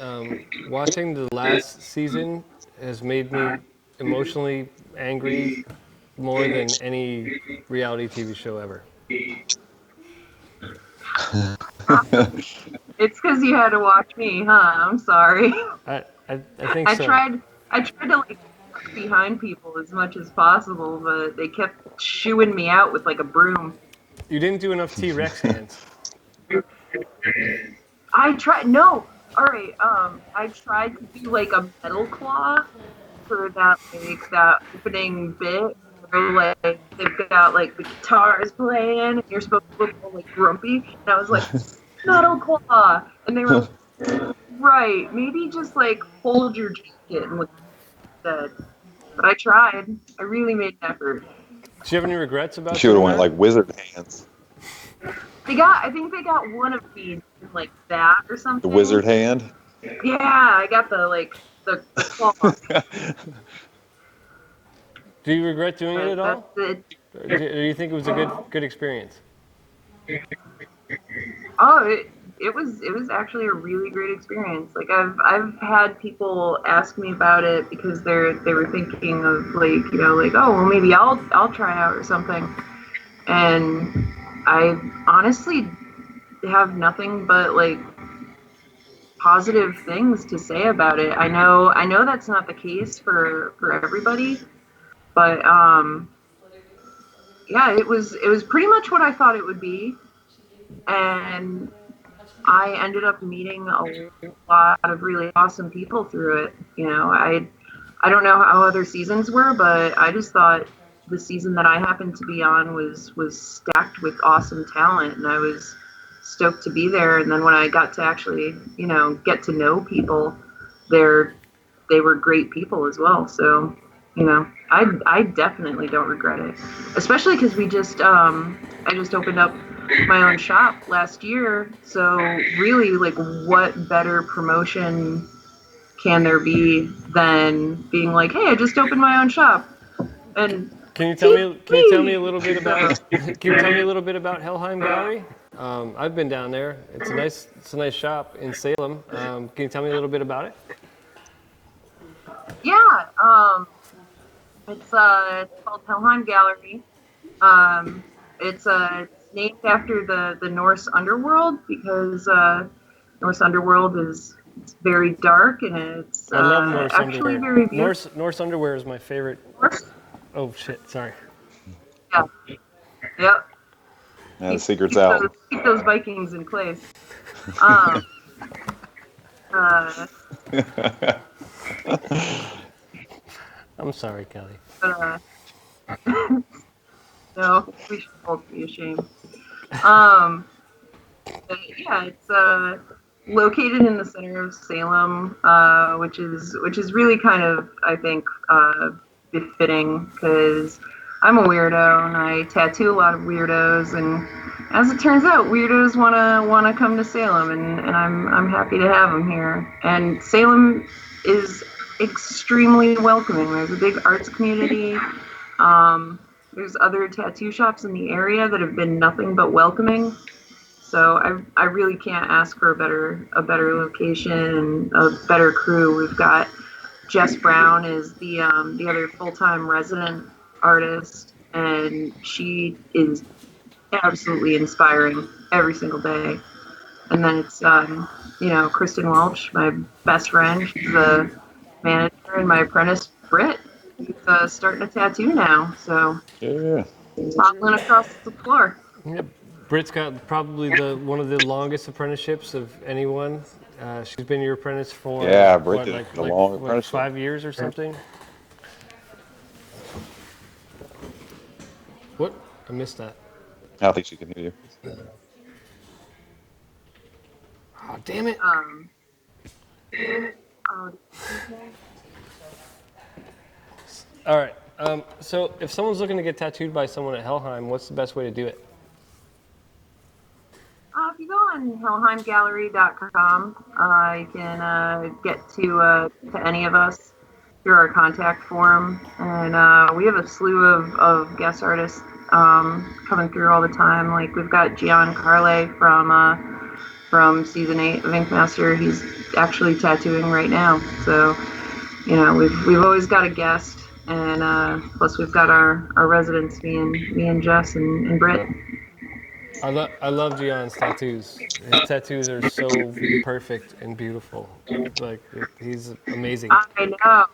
watching the last season has made me emotionally angry more than any reality TV show ever. It's because you had to watch me, huh? I'm sorry. I think I so. tried to like duck behind people as much as possible, but they kept shooing me out with like a broom. You didn't do enough T-Rex hands. I tried. No, all right. I tried to do like a metal claw for that opening bit. Where, like they've got like the guitars playing, and you're supposed to look all like grumpy. And I was like, metal claw, and they were like, right. Maybe just like hold your jacket and look dead. But I tried. I really made an effort. Do you have any regrets about She would have doing went that? like wizard hands. I think they got one of these like that or something. The wizard hand. Yeah, I got the claw. Do you regret doing it at all? That's it. Or do you think it was a good experience? Oh, it was actually a really great experience. Like I've had people ask me about it because they were thinking of like like, oh well, maybe I'll try out or something, and I honestly have nothing but like positive things to say about it. I know that's not the case for everybody, but yeah, it was pretty much what I thought it would be, and I ended up meeting a lot of really awesome people through it. I don't know how other seasons were, but I just thought the season that I happened to be on was stacked with awesome talent, and I was stoked to be there. And then when I got to actually, get to know people, they were great people as well. So, I definitely don't regret it, especially because I just opened up my own shop last year. So really, like, what better promotion can there be than being like, hey, I just opened my own shop? And Can you tell me a little bit about Helheim Gallery? I've been down there. It's a nice shop in Salem. Can you tell me a little bit about it? Yeah, it's called Helheim Gallery. It's named after the Norse underworld because Norse underworld is very dark and it's I love Norse actually underwear. very beautiful. Norse underwear is my favorite. Norse? Oh shit! Sorry. Yeah. Yep. Yeah, the secret's out. Keep those Vikings in place. Uh, I'm sorry, Kelly. no, we should both be ashamed. But yeah, it's located in the center of Salem, which is really kind of, I think, befitting because I'm a weirdo and I tattoo a lot of weirdos, and as it turns out, weirdos wanna come to Salem, and I'm happy to have them here. And Salem is extremely welcoming. There's a big arts community. There's other tattoo shops in the area that have been nothing but welcoming. So I really can't ask for a better location and a better crew. We've got Jess Brown is the other full-time resident artist, and she is absolutely inspiring every single day. And then it's Kristen Welch, my best friend. She's the manager, and my apprentice Britt. He's starting a tattoo now, so Yeah. toppling across the floor. Yep. Britt's got probably one of the longest apprenticeships of anyone. She's been your apprentice for Britt did a long apprenticeship. 5 years or something. What? I missed that. I don't think she can hear you. Oh, damn it. Oh, All right. So if someone's looking to get tattooed by someone at Helheim, what's the best way to do it? if you go on helheimgallery.com, you can get to any of us through our contact form. And we have a slew of guest artists coming through all the time. Like we've got Gian Carle from season 8 of Ink Master. He's actually tattooing right now. So, you know, we've always got a guest, and plus we've got our residents, me and Jess and Britt. I love Gian's tattoos. His tattoos are so perfect and beautiful. Like he's amazing. I know.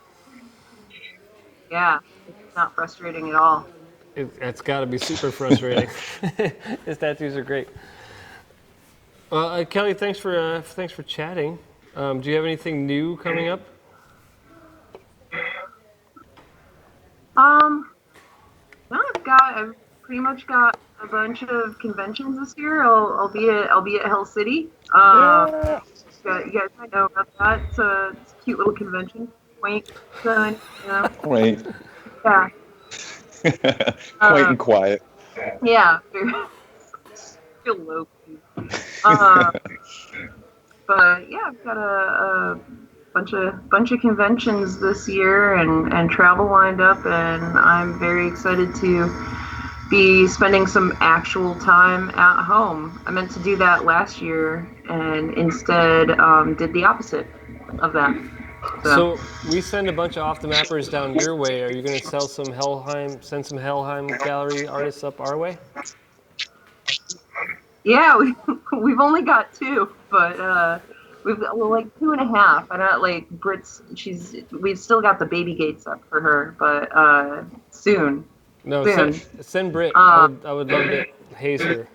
Yeah, it's not frustrating at all. It's got to be super frustrating. His tattoos are great. Kelly, thanks for chatting. Do you have anything new coming up? No, I've pretty much got a bunch of conventions this year. I'll be at Hell City. You guys might know about that. It's a cute little convention. Quaint, fun, you know. Quaint. Yeah. Quaint and quiet. Yeah. Still low key. But yeah, I've got a bunch of conventions this year and travel lined up, and I'm very excited to be spending some actual time at home. I meant to do that last year and instead did the opposite of that. So we send a bunch of off the mappers down your way. Are you going to send some Helheim gallery artists up our way? Yeah, we've only got 2, but we've got like 2.5. I know, like Brit's. We've still got the baby gates up for her, but soon. No, soon. send Brit. I would love to haze her.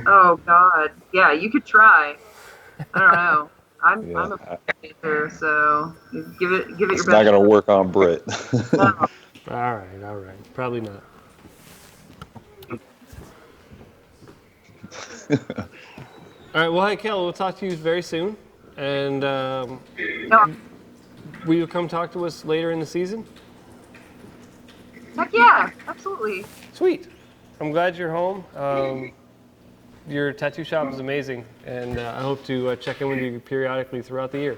Oh God, yeah, you could try. I don't know. I'm a hazer, so give it your best. It's not gonna work on Brit. No. All right. Probably not. All right. Well, hey, Kel, we'll talk to you very soon, and will you come talk to us later in the season? Heck yeah, absolutely. Sweet. I'm glad you're home. Your tattoo shop is amazing, and I hope to check in with you periodically throughout the year.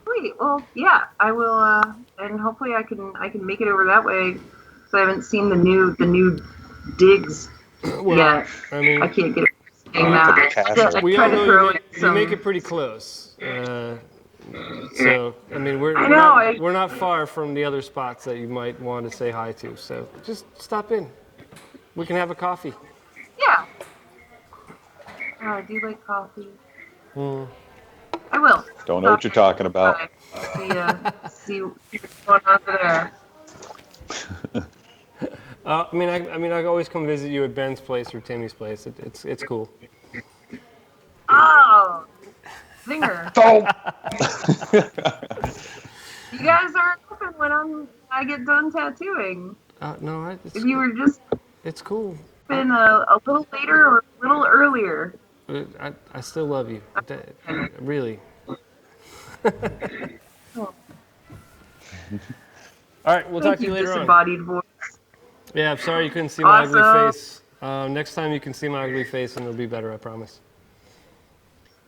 Sweet. Well, yeah, I will, and hopefully I can make it over that way. So I haven't seen the new digs yet. I mean, I can't get it saying that. We all know you make it pretty close. So I mean, we're not far from the other spots that you might want to say hi to. So just stop in. We can have a coffee. Yeah. I do like coffee. I will. Don't know what you're talking about. See what's going on over there. I mean, I always come visit you at Ben's place or Timmy's place. It's cool. Oh, zinger! You guys aren't open when I get done tattooing. No, if you were just. It's cool. Been a little later or a little earlier. I still love you. Really. All right, we'll talk to you later on. Disembodied voice. Yeah, I'm sorry you couldn't see my ugly face. Next time you can see my ugly face and it'll be better, I promise.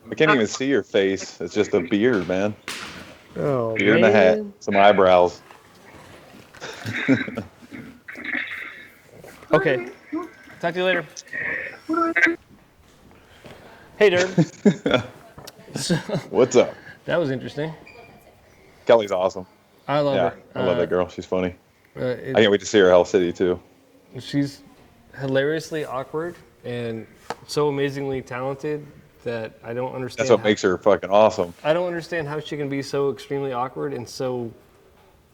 I can't even see your face. It's just a beard, man. Oh, beard and a hat, some eyebrows. Okay. Talk to you later. Hey, Derb. What's up? That was interesting. Kelly's awesome. I love her. I love that girl. She's funny. I I can't wait to see her at Hell City, too. She's hilariously awkward and so amazingly talented that I don't understand. That's what makes her fucking awesome. I don't understand how she can be so extremely awkward and so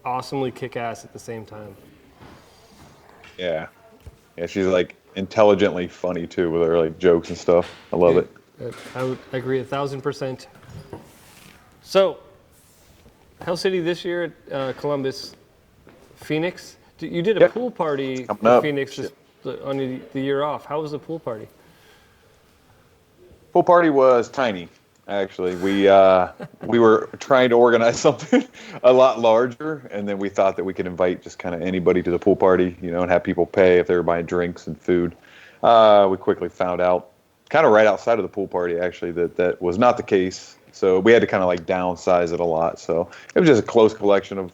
awesomely kick-ass at the same time. Yeah. Yeah, she's like intelligently funny too with her like jokes and stuff. I love it. I would agree 1,000%. So, Hell City this year at Columbus, Phoenix. You did a pool party in Phoenix on the year off. How was the pool party? Pool party was tiny. Actually, we were trying to organize something a lot larger, and then we thought that we could invite just kind of anybody to the pool party, and have people pay if they were buying drinks and food. We quickly found out, kind of right outside of the pool party, actually, that was not the case. So we had to kind of like downsize it a lot. So it was just a close collection of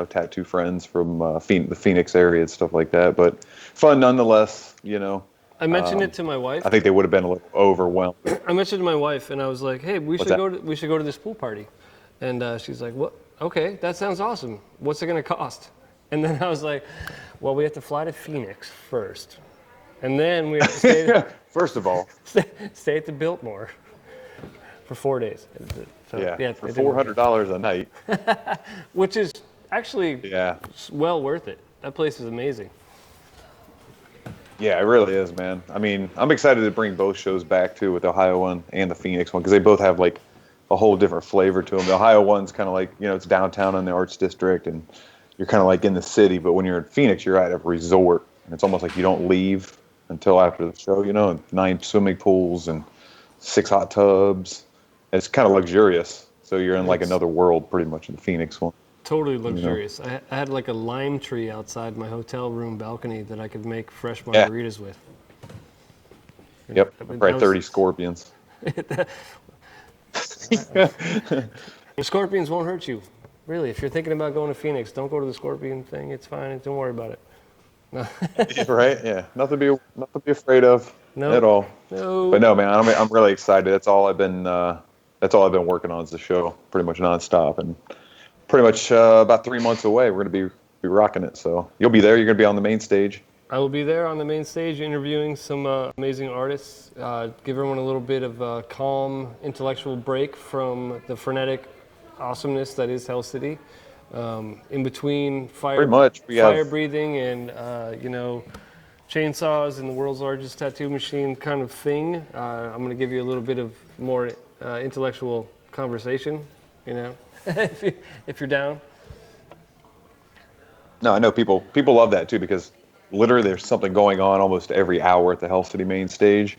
tattoo friends from the Phoenix area and stuff like that, but fun nonetheless. I mentioned it to my wife. I think they would have been a little overwhelmed. I mentioned it to my wife, and I was like, "Hey, we should go to this pool party," and she's like, "What? Okay, that sounds awesome. What's it gonna cost?" And then I was like, "Well, we have to fly to Phoenix first, and then we have to stay." First of all, stay at the Biltmore for 4 days. So, for $400 a night, which is actually well worth it. That place is amazing. Yeah, it really is, man. I mean, I'm excited to bring both shows back too, with the Ohio one and the Phoenix one, because they both have like a whole different flavor to them. The Ohio one's kind of like, it's downtown in the Arts District, and you're kind of like in the city. But when you're in Phoenix, you're at a resort, and it's almost like you don't leave until after the show. And 9 swimming pools and 6 hot tubs. It's kind of luxurious. So you're in like another world, pretty much, in the Phoenix one. Totally luxurious. I had like a lime tree outside my hotel room balcony that I could make fresh margaritas with. Yep, probably 30 scorpions. The scorpions won't hurt you. Really, if you're thinking about going to Phoenix, don't go to the scorpion thing. It's fine. Don't worry about it. No. Right? Yeah. Nothing to be afraid of at all. No. But no, man, I'm really excited. That's all I've been working on, is the show, pretty much nonstop, and pretty much about 3 months away. We're going to be rocking it. So you'll be there. You're going to be on the main stage. I will be there on the main stage interviewing some amazing artists. Give everyone a little bit of a calm intellectual break from the frenetic awesomeness that is Hell City. In between fire breathing and chainsaws and the world's largest tattoo machine kind of thing. I'm going to give you a little bit of more intellectual conversation. If you're down. No, I know people love that too, because literally there's something going on almost every hour at the Hell City main stage,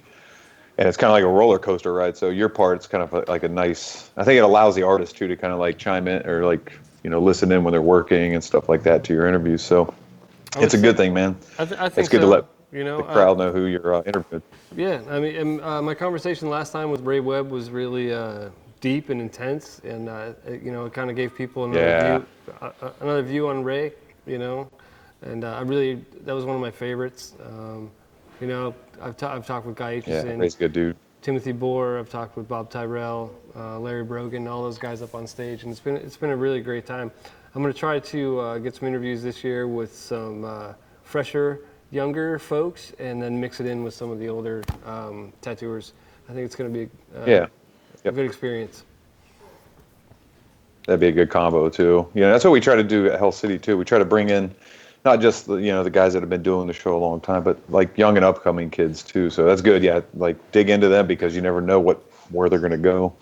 and it's kind of like a roller coaster ride. So your part, it's kind of like a nice. I think it allows the artist too to kind of like chime in, or like listen in when they're working and stuff like that to your interviews. So it's a good thing, man. I think it's good so. to let the crowd know who you're interviewing. Yeah, I mean, my conversation last time with Ray Webb was really deep and intense, and it kind of gave people another view on Ray, and that was one of my favorites. I've talked with Guy Aitchison, Ray's a good dude. Timothy Bohr. I've talked with Bob Tyrell, Larry Brogan, all those guys up on stage, and it's been a really great time. I'm going to try to get some interviews this year with some fresher, younger folks, and then mix it in with some of the older tattooers. I think it's going to be a good experience. That'd be a good combo too. That's what we try to do at Hell City too. We try to bring in not just the guys that have been doing the show a long time, but like young and upcoming kids too. So that's good. Yeah, like dig into them, because you never know where they're going to go.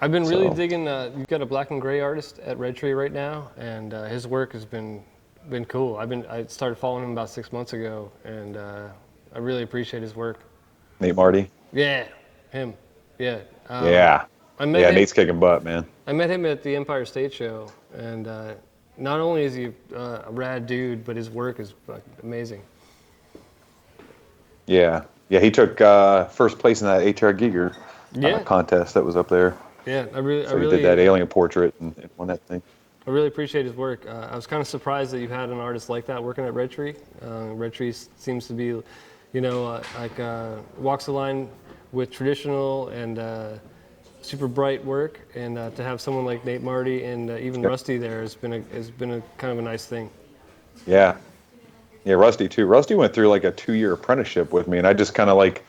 I've been really digging. You've got a black and gray artist at Red Tree right now, and his work has been cool. I started following him about 6 months ago, and I really appreciate his work. Nate Marty. Yeah, him. Yeah. Nate's kicking butt, man. I met him at the Empire State Show, and not only is he a rad dude, but his work is amazing. Yeah, he took first place in that A.T.R. Giger contest that was up there. Yeah, he did that alien portrait and won that thing. I really appreciate his work. I was kind of surprised that you had an artist like that working at Red Tree. Red Tree seems to be, walks the line with traditional and super bright work, and to have someone like Nate Marty and even Rusty there has been a kind of a nice thing. Yeah, Rusty too. Rusty went through like a 2-year apprenticeship with me, and I just kind of like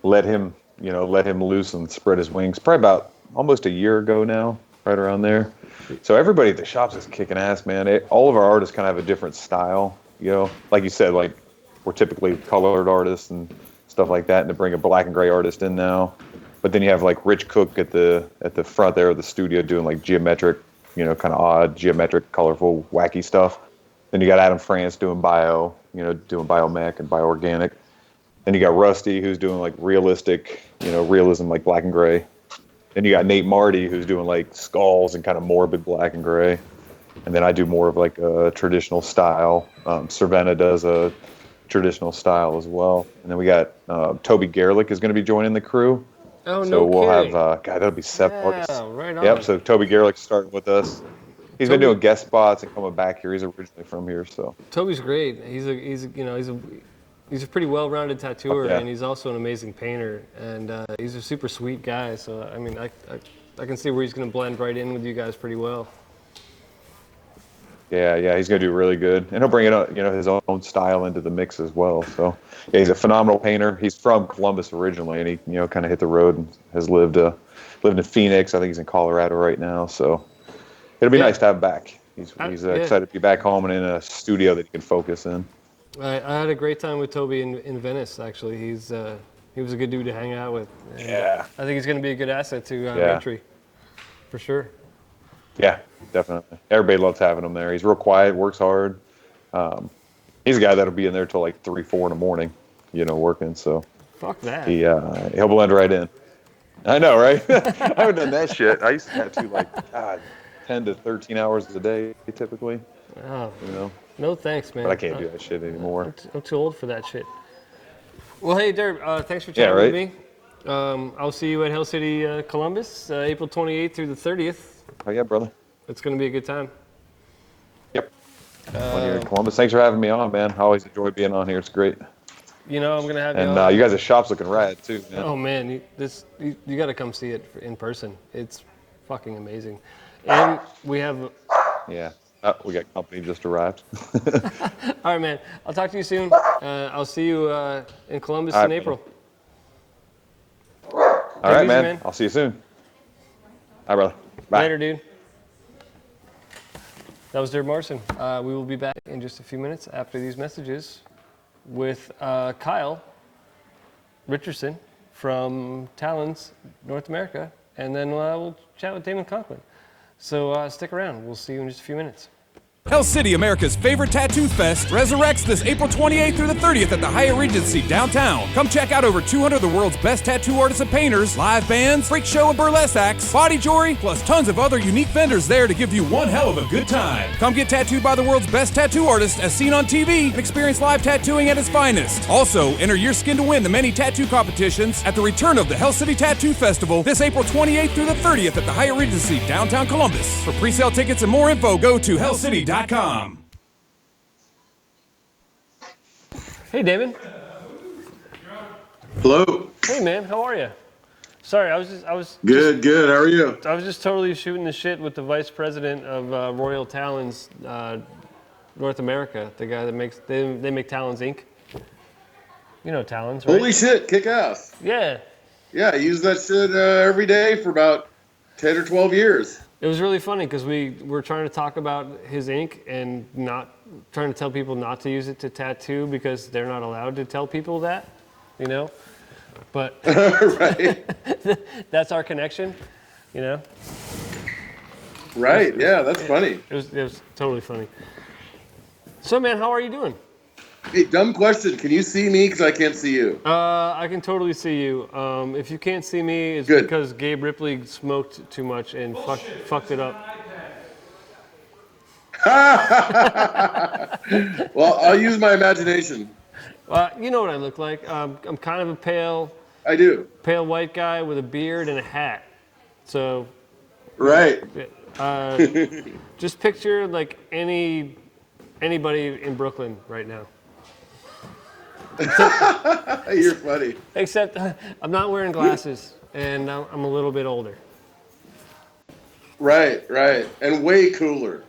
let him loose and spread his wings. Probably about almost a year ago now, right around there. So everybody at the shop's is kicking ass, man. All of our artists kind of have a different style, Like you said, like we're typically colored artists and stuff like that, and to bring a black and gray artist in now. But then you have like Rich Cook at the front there of the studio doing like geometric, kind of odd, geometric, colorful, wacky stuff. Then you got Adam France doing bio, doing biomech and bioorganic. Then you got Rusty, who's doing like realistic, realism, like black and gray. Then you got Nate Marty, who's doing like skulls and kind of morbid black and gray. And then I do more of like a traditional style. Cervena does a traditional style as well. And then we got Toby Gerlich is going to be joining the crew. Oh, so no we'll kidding. have, that'll be 7 artists. Right on. Yep, so Toby Gerlich's starting with us. He's been doing guest spots and coming back here. He's originally from here, so. Toby's great. He's a pretty well-rounded tattooer, and he's also an amazing painter. And he's a super sweet guy. So I mean, I can see where he's going to blend right in with you guys pretty well. Yeah, he's going to do really good, and he'll bring it up, his own style into the mix as well. So, yeah, he's a phenomenal painter. He's from Columbus originally, and he, kind of hit the road and has lived in Phoenix. I think he's in Colorado right now. So, it'll be nice to have him back. He's excited to be back home and in a studio that he can focus in. I had a great time with Toby in Venice. Actually, he was a good dude to hang out with. And I think he's going to be a good asset to Maitri, for sure. Yeah, definitely. Everybody loves having him there. He's real quiet, works hard. He's a guy that'll be in there till like 3, 4 in the morning, working. So fuck that. He'll blend right in. I know, right? I haven't done that shit. I used to tattoo like 10 to 13 hours a day typically. Oh, no thanks, man. But I can't do that shit anymore. I'm too old for that shit. Well, hey, Derb, thanks for chatting with me. I'll see you at Hell City, Columbus, April 28th through the 30th. Oh, yeah, brother. It's going to be a good time. Yep. One here in Columbus. Thanks for having me on, man. I always enjoy being on here. It's great. I'm going to have you on. And you guys' shop's looking rad, too, man. Oh, man. You got to come see it in person. It's fucking amazing. And we have... Yeah. We got company just arrived. All right, man. I'll talk to you soon. I'll see you in Columbus in April. All right, man. I'll see you soon. All right, brother. Bye. Later, dude. That was Derb Morrison. We will be back in just a few minutes after these messages with Kyle Richardson from Talons, North America, and then we'll chat with Damon Conlin. So stick around. We'll see you in just a few minutes. Hell City, America's favorite tattoo fest, resurrects this April 28th through the 30th at the Hyatt Regency downtown. Come check out over 200 of the world's best tattoo artists and painters, live bands, freak show and burlesque acts, body jewelry, plus tons of other unique vendors there to give you one hell of a good time. Come get tattooed by the world's best tattoo artists as seen on TV and experience live tattooing at its finest. Also, enter your skin to win the many tattoo competitions at the return of the Hell City Tattoo Festival this April 28th through the 30th at the Hyatt Regency downtown Columbus. For pre-sale tickets and more info, go to hellcity.com. Hey, Damon. Hello. Hey, man. How are you? Sorry, I was good. How are you? I was just totally shooting the shit with the vice president of Royal Talons North America, the guy that makes they make Talons Inc. You know Talons, right? Holy shit! Kick ass. Yeah. Yeah, I use that shit every day for about 10 or 12 years. It was really funny because we were trying to talk about his ink and not trying to tell people not to use it to tattoo because they're not allowed to tell people that, But right. That's our connection, Right. Yeah, that's funny. It was totally funny. So, man, how are you doing? Hey, dumb question. Can you see me? Because I can't see you. I can totally see you. If you can't see me, it's Good. because Gabe Ripley smoked too much and fucked it up. Well, I'll use my imagination. You know what I look like. I'm kind of a pale white guy with a beard and a hat. So, right. Just picture like anybody in Brooklyn right now. You're funny. Except I'm not wearing glasses and I'm a little bit older. Right. And way cooler.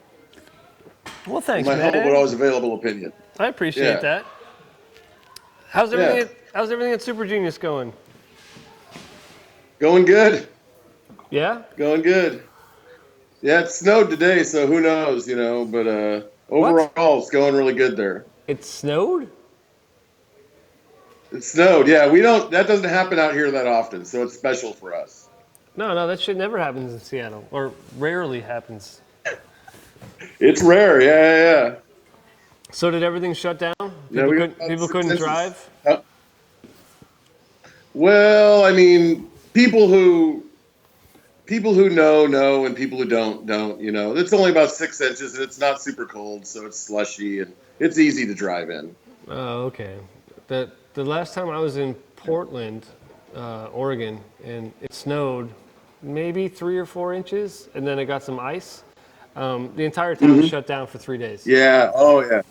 Well, thanks, my man. humble but always available opinion. I appreciate that. How's everything at Super Genius going? Going good. Yeah? Going good. Yeah, it snowed today, so who knows, but overall it's going really good there. It snowed? It snowed, yeah. That doesn't happen out here that often, so it's special for us. No, that shit never happens in Seattle, or rarely happens. It's rare, yeah. So did everything shut down? People couldn't drive? Well, I mean, people who know, and people who don't. You know, it's only about 6 inches, and it's not super cold, so it's slushy and it's easy to drive in. Oh, okay. The last time I was in Portland, Oregon, and it snowed maybe 3 or 4 inches, and then it got some ice. The entire town was shut down for 3 days. Yeah. Oh yeah.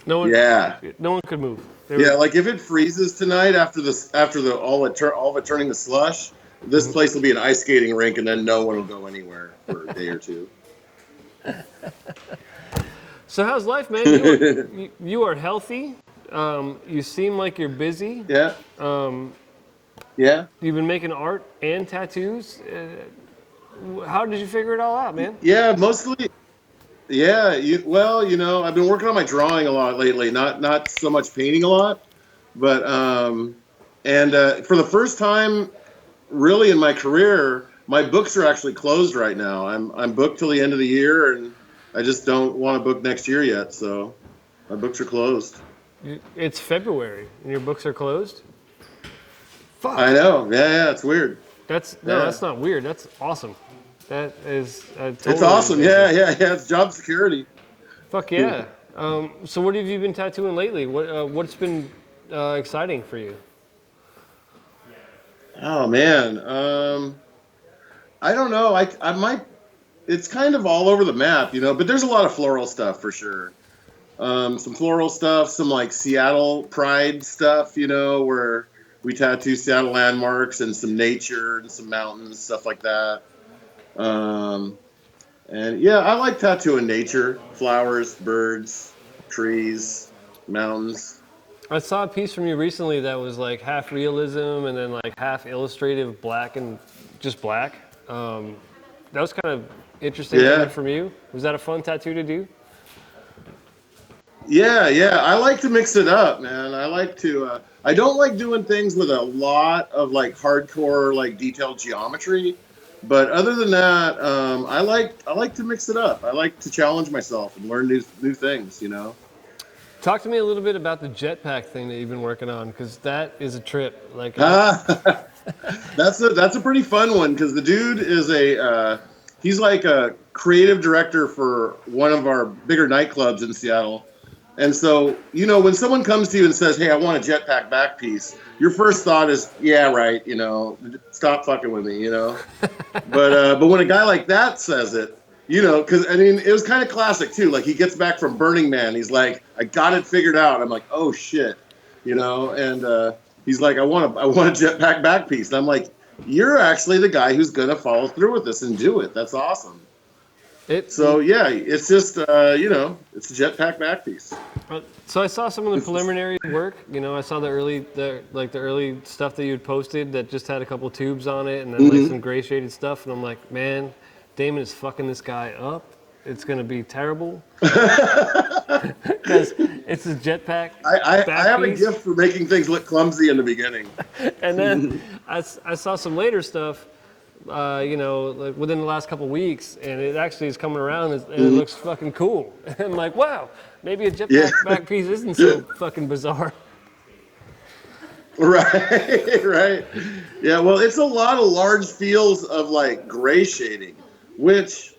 No one. Yeah. No one could move. Yeah. Like if it freezes tonight after all of it turning to slush, this place will be an ice skating rink, and then no one will go anywhere for a day or two. So how's life, man? You are healthy. You seem like you're busy. Yeah. Yeah. You've been making art and tattoos. How did you figure it all out, man? Yeah. Mostly. Yeah. I've been working on my drawing a lot lately. Not so much painting a lot, but for the first time, really in my career, my books are actually closed right now. I'm booked till the end of the year, and I just don't want to book next year yet. So my books are closed. It's February, and your books are closed? Fuck. I know. Yeah, it's weird. That's not weird. That's awesome. That is totally it's awesome. amazing. Yeah. It's job security. Fuck yeah. So what have you been tattooing lately? What's been exciting for you? Oh man. I don't know. I might. It's kind of all over the map, but there's a lot of floral stuff for sure. Some floral stuff, some like Seattle pride stuff, where we tattoo Seattle landmarks and some nature and some mountains, stuff like that. And yeah, I like tattooing nature, flowers, birds, trees, mountains. I saw a piece from you recently that was like half realism and then like half illustrative, black and just black. That was kind of interesting coming from you. Was that a fun tattoo to do? Yeah. I like to mix it up, man. I like to. I don't like doing things with a lot of like hardcore, like detailed geometry. But other than that, I like to mix it up. I like to challenge myself and learn new things. Talk to me a little bit about the jetpack thing that you've been working on, because that is a trip. Like, that's a pretty fun one, because the dude is he's like a creative director for one of our bigger nightclubs in Seattle. And so, when someone comes to you and says, "Hey, I want a jetpack back piece," your first thought is, "Yeah, right. Stop fucking with me." But when a guy like that says it, because it was kind of classic too. Like he gets back from Burning Man, he's like, "I got it figured out." I'm like, "Oh shit," and he's like, "I want a jetpack back piece." And I'm like, "You're actually the guy who's gonna follow through with this and do it. That's awesome." So yeah, it's just it's a jetpack back piece. So I saw some of the preliminary work. I saw the early stuff that you had posted that just had a couple tubes on it, and then like some gray shaded stuff. And I'm like, man, Damon is fucking this guy up. It's gonna be terrible because it's a jetpack. I have a gift for making things look clumsy in the beginning. And then I saw some later stuff. Like within the last couple weeks, and it actually is coming around, and it looks fucking cool. I'm like, wow, maybe a jetpack back piece isn't so fucking bizarre. Right. Yeah, well, it's a lot of large fields of like gray shading, which,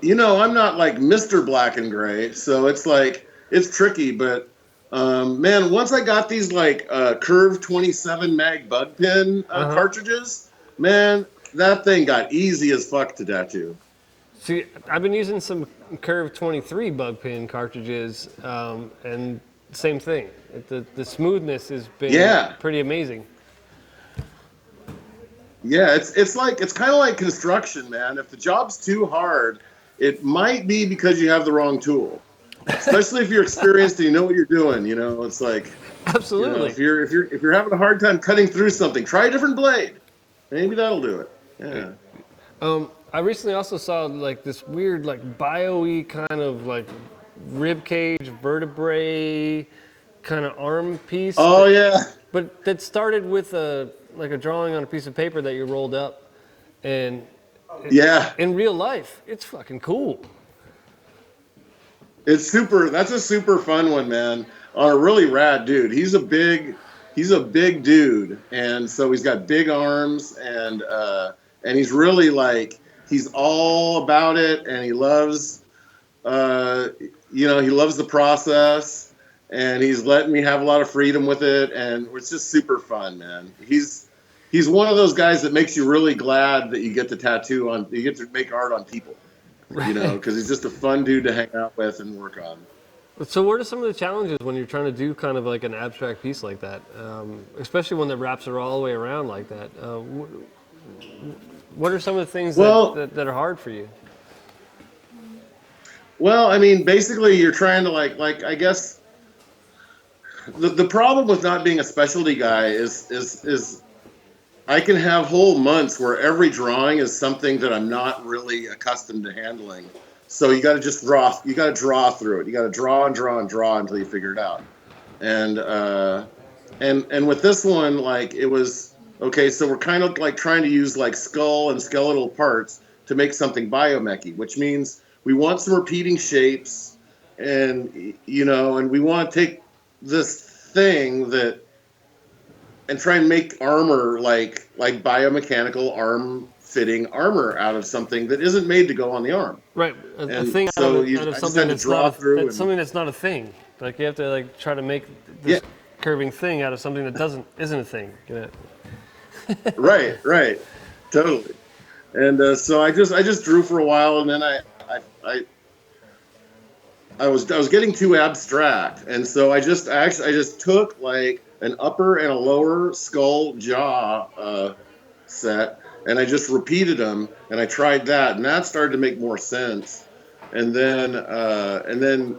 I'm not like Mr. Black and Gray, so it's like, it's tricky, but man, once I got these like curved 27 mag bug pin cartridges, man, that thing got easy as fuck to tattoo. See, I've been using some curved 23 bug pin cartridges, and same thing. The smoothness has been pretty amazing. Yeah, it's kind of like construction, man. If the job's too hard, it might be because you have the wrong tool. Especially if you're experienced and you know what you're doing. It's like absolutely. If you're having a hard time cutting through something, try a different blade. Maybe that'll do it. Yeah. I recently also saw like this weird like bio-y kind of like rib cage vertebrae kind of arm piece. Oh yeah. But that started with a drawing on a piece of paper that you rolled up, and in real life, it's fucking cool. That's a super fun one, man. On a really rad dude. He's a big he's a big dude, and so he's got big arms, and he's really like he's all about it, and he loves he loves the process, and he's letting me have a lot of freedom with it, and it's just super fun, man. He's one of those guys that makes you really glad that you get to make art on people, because he's just a fun dude to hang out with and work on. So what are some of the challenges when you're trying to do kind of like an abstract piece like that, especially when the wraps are all the way around like that? What are some of the things that are hard for you? Well, I mean, basically, you're trying to like I guess the problem with not being a specialty guy is I can have whole months where every drawing is something that I'm not really accustomed to handling. So you got to just draw. You got to draw through it. You got to draw and draw and draw until you figure it out. And with this one, like it was okay. So we're kind of like trying to use like skull and skeletal parts to make something biomechy, which means we want some repeating shapes, and and we want to take this thing and try and make armor like biomechanical arm fitting armor out of something that isn't made to go on the arm. Right, a thing so out of something that's something that's not a thing. Like you have to like try to make this curving thing out of something that isn't a thing. Right, totally. And so I just drew for a while, and then I was getting too abstract, and so I just took like an upper and a lower skull jaw set, and I just repeated them, and I tried that, and that started to make more sense. And then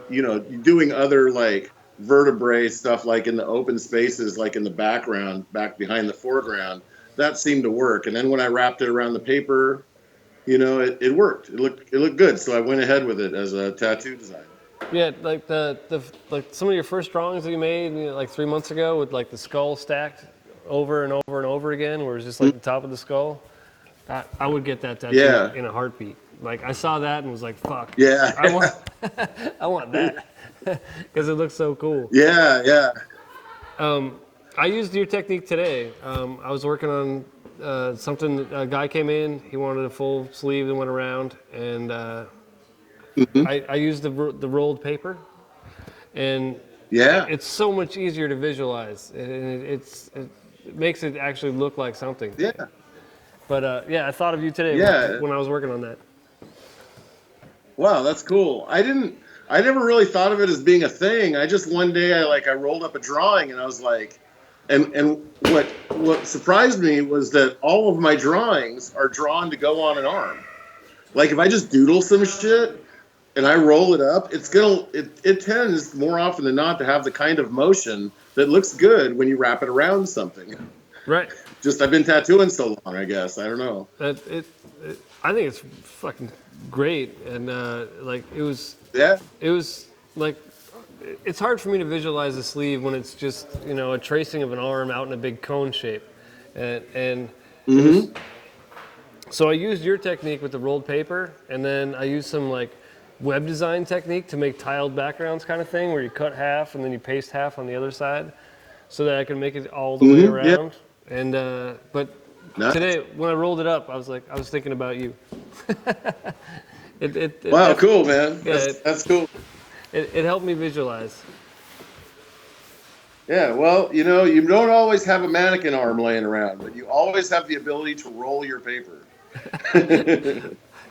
doing other like vertebrae stuff, like in the open spaces, like in the background, back behind the foreground, that seemed to work. And then when I wrapped it around the paper, it worked. It looked good. So I went ahead with it as a tattoo design. Yeah, like like some of your first drawings that you made like 3 months ago with like the skull stacked over and over and over again, where it's just like the top of the skull. I would get that tattoo in a heartbeat. Like I saw that and was like, "Fuck, yeah, I want that," because it looks so cool. Yeah. I used your technique today. I was working on something. A guy came in. He wanted a full sleeve that went around, and I used the rolled paper, and it's so much easier to visualize, and it makes it actually look like something. Yeah. But I thought of you today when I was working on that. Wow, that's cool. I never really thought of it as being a thing. I just one day I rolled up a drawing, and I was like, and what surprised me was that all of my drawings are drawn to go on an arm. Like if I just doodle some shit and I roll it up, it tends more often than not to have the kind of motion that looks good when you wrap it around something. Right. Just I've been tattooing so long, I guess. I don't know. I think it's fucking great, and like it was. Yeah. It was like it's hard for me to visualize a sleeve when it's just a tracing of an arm out in a big cone shape, and so I used your technique with the rolled paper, and then I used some like web design technique to make tiled backgrounds kind of thing, where you cut half and then you paste half on the other side, so that I can make it all the way around. Yeah. And but today when I rolled it up, I was thinking about you. Wow, cool, man. That's cool. It helped me visualize. Yeah, well, you don't always have a mannequin arm laying around, but you always have the ability to roll your paper.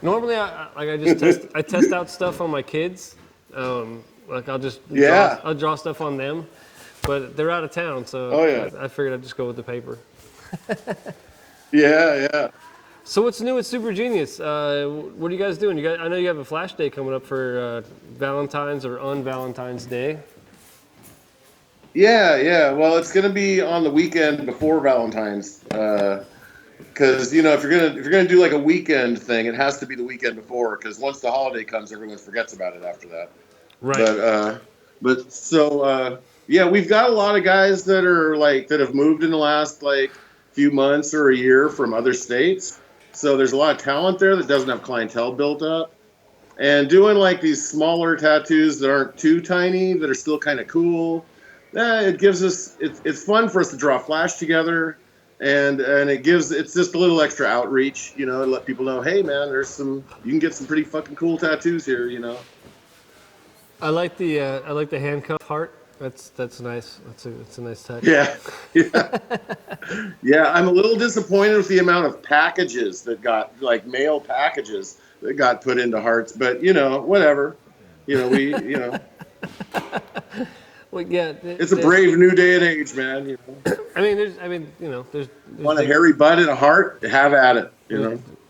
Normally, I test out stuff on my kids. Like I'll just I'll draw stuff on them, but they're out of town, so I figured I'd just go with the paper. Yeah. So what's new with Super Genius? What are you guys doing? I know you have a flash day coming up for Valentine's or on Valentine's Day. Yeah. Well, it's gonna be on the weekend before Valentine's, because if you're gonna do like a weekend thing, it has to be the weekend before. Because once the holiday comes, everyone forgets about it after that. Right. But so we've got a lot of guys that have moved in the last few months or a year from other states. So there's a lot of talent there that doesn't have clientele built up. And doing like these smaller tattoos that aren't too tiny, that are still kind of cool. it gives us it's fun for us to draw flash together, and it's just a little extra outreach, to let people know, hey man, you can get some pretty fucking cool tattoos here, I like the handcuff heart. That's nice. It's a nice touch. Yeah, yeah, yeah. I'm a little disappointed with the amount of packages that got mail packages that got put into hearts, but whatever. Well, yeah. It's a brave new day and age, man. There's want a hairy butt and a heart? Have at it.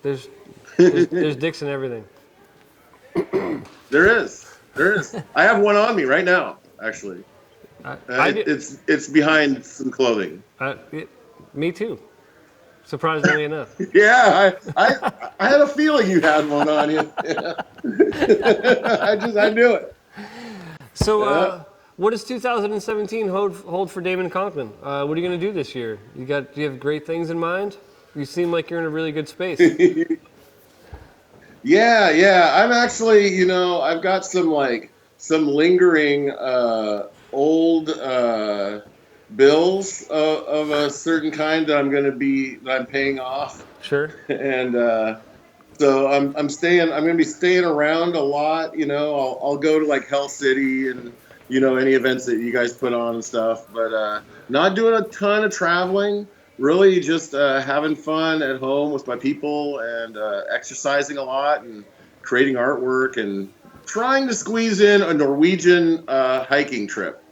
There's dicks and everything. There is. I have one on me right now, actually. It's behind some clothing. Me too. Surprisingly enough. Yeah, I had a feeling you had one on you. I knew it. So, what does 2017 hold for Damon Conlin? What are you going to do this year? Do you have great things in mind? You seem like you're in a really good space. Yeah. I'm actually, I've got some lingering old bills of a certain kind that I'm paying off. Sure. And so I'm going to be staying around a lot. I'll go to Hell City and any events that you guys put on and stuff, but not doing a ton of traveling. Really just having fun at home with my people and exercising a lot and creating artwork and trying to squeeze in a Norwegian hiking trip.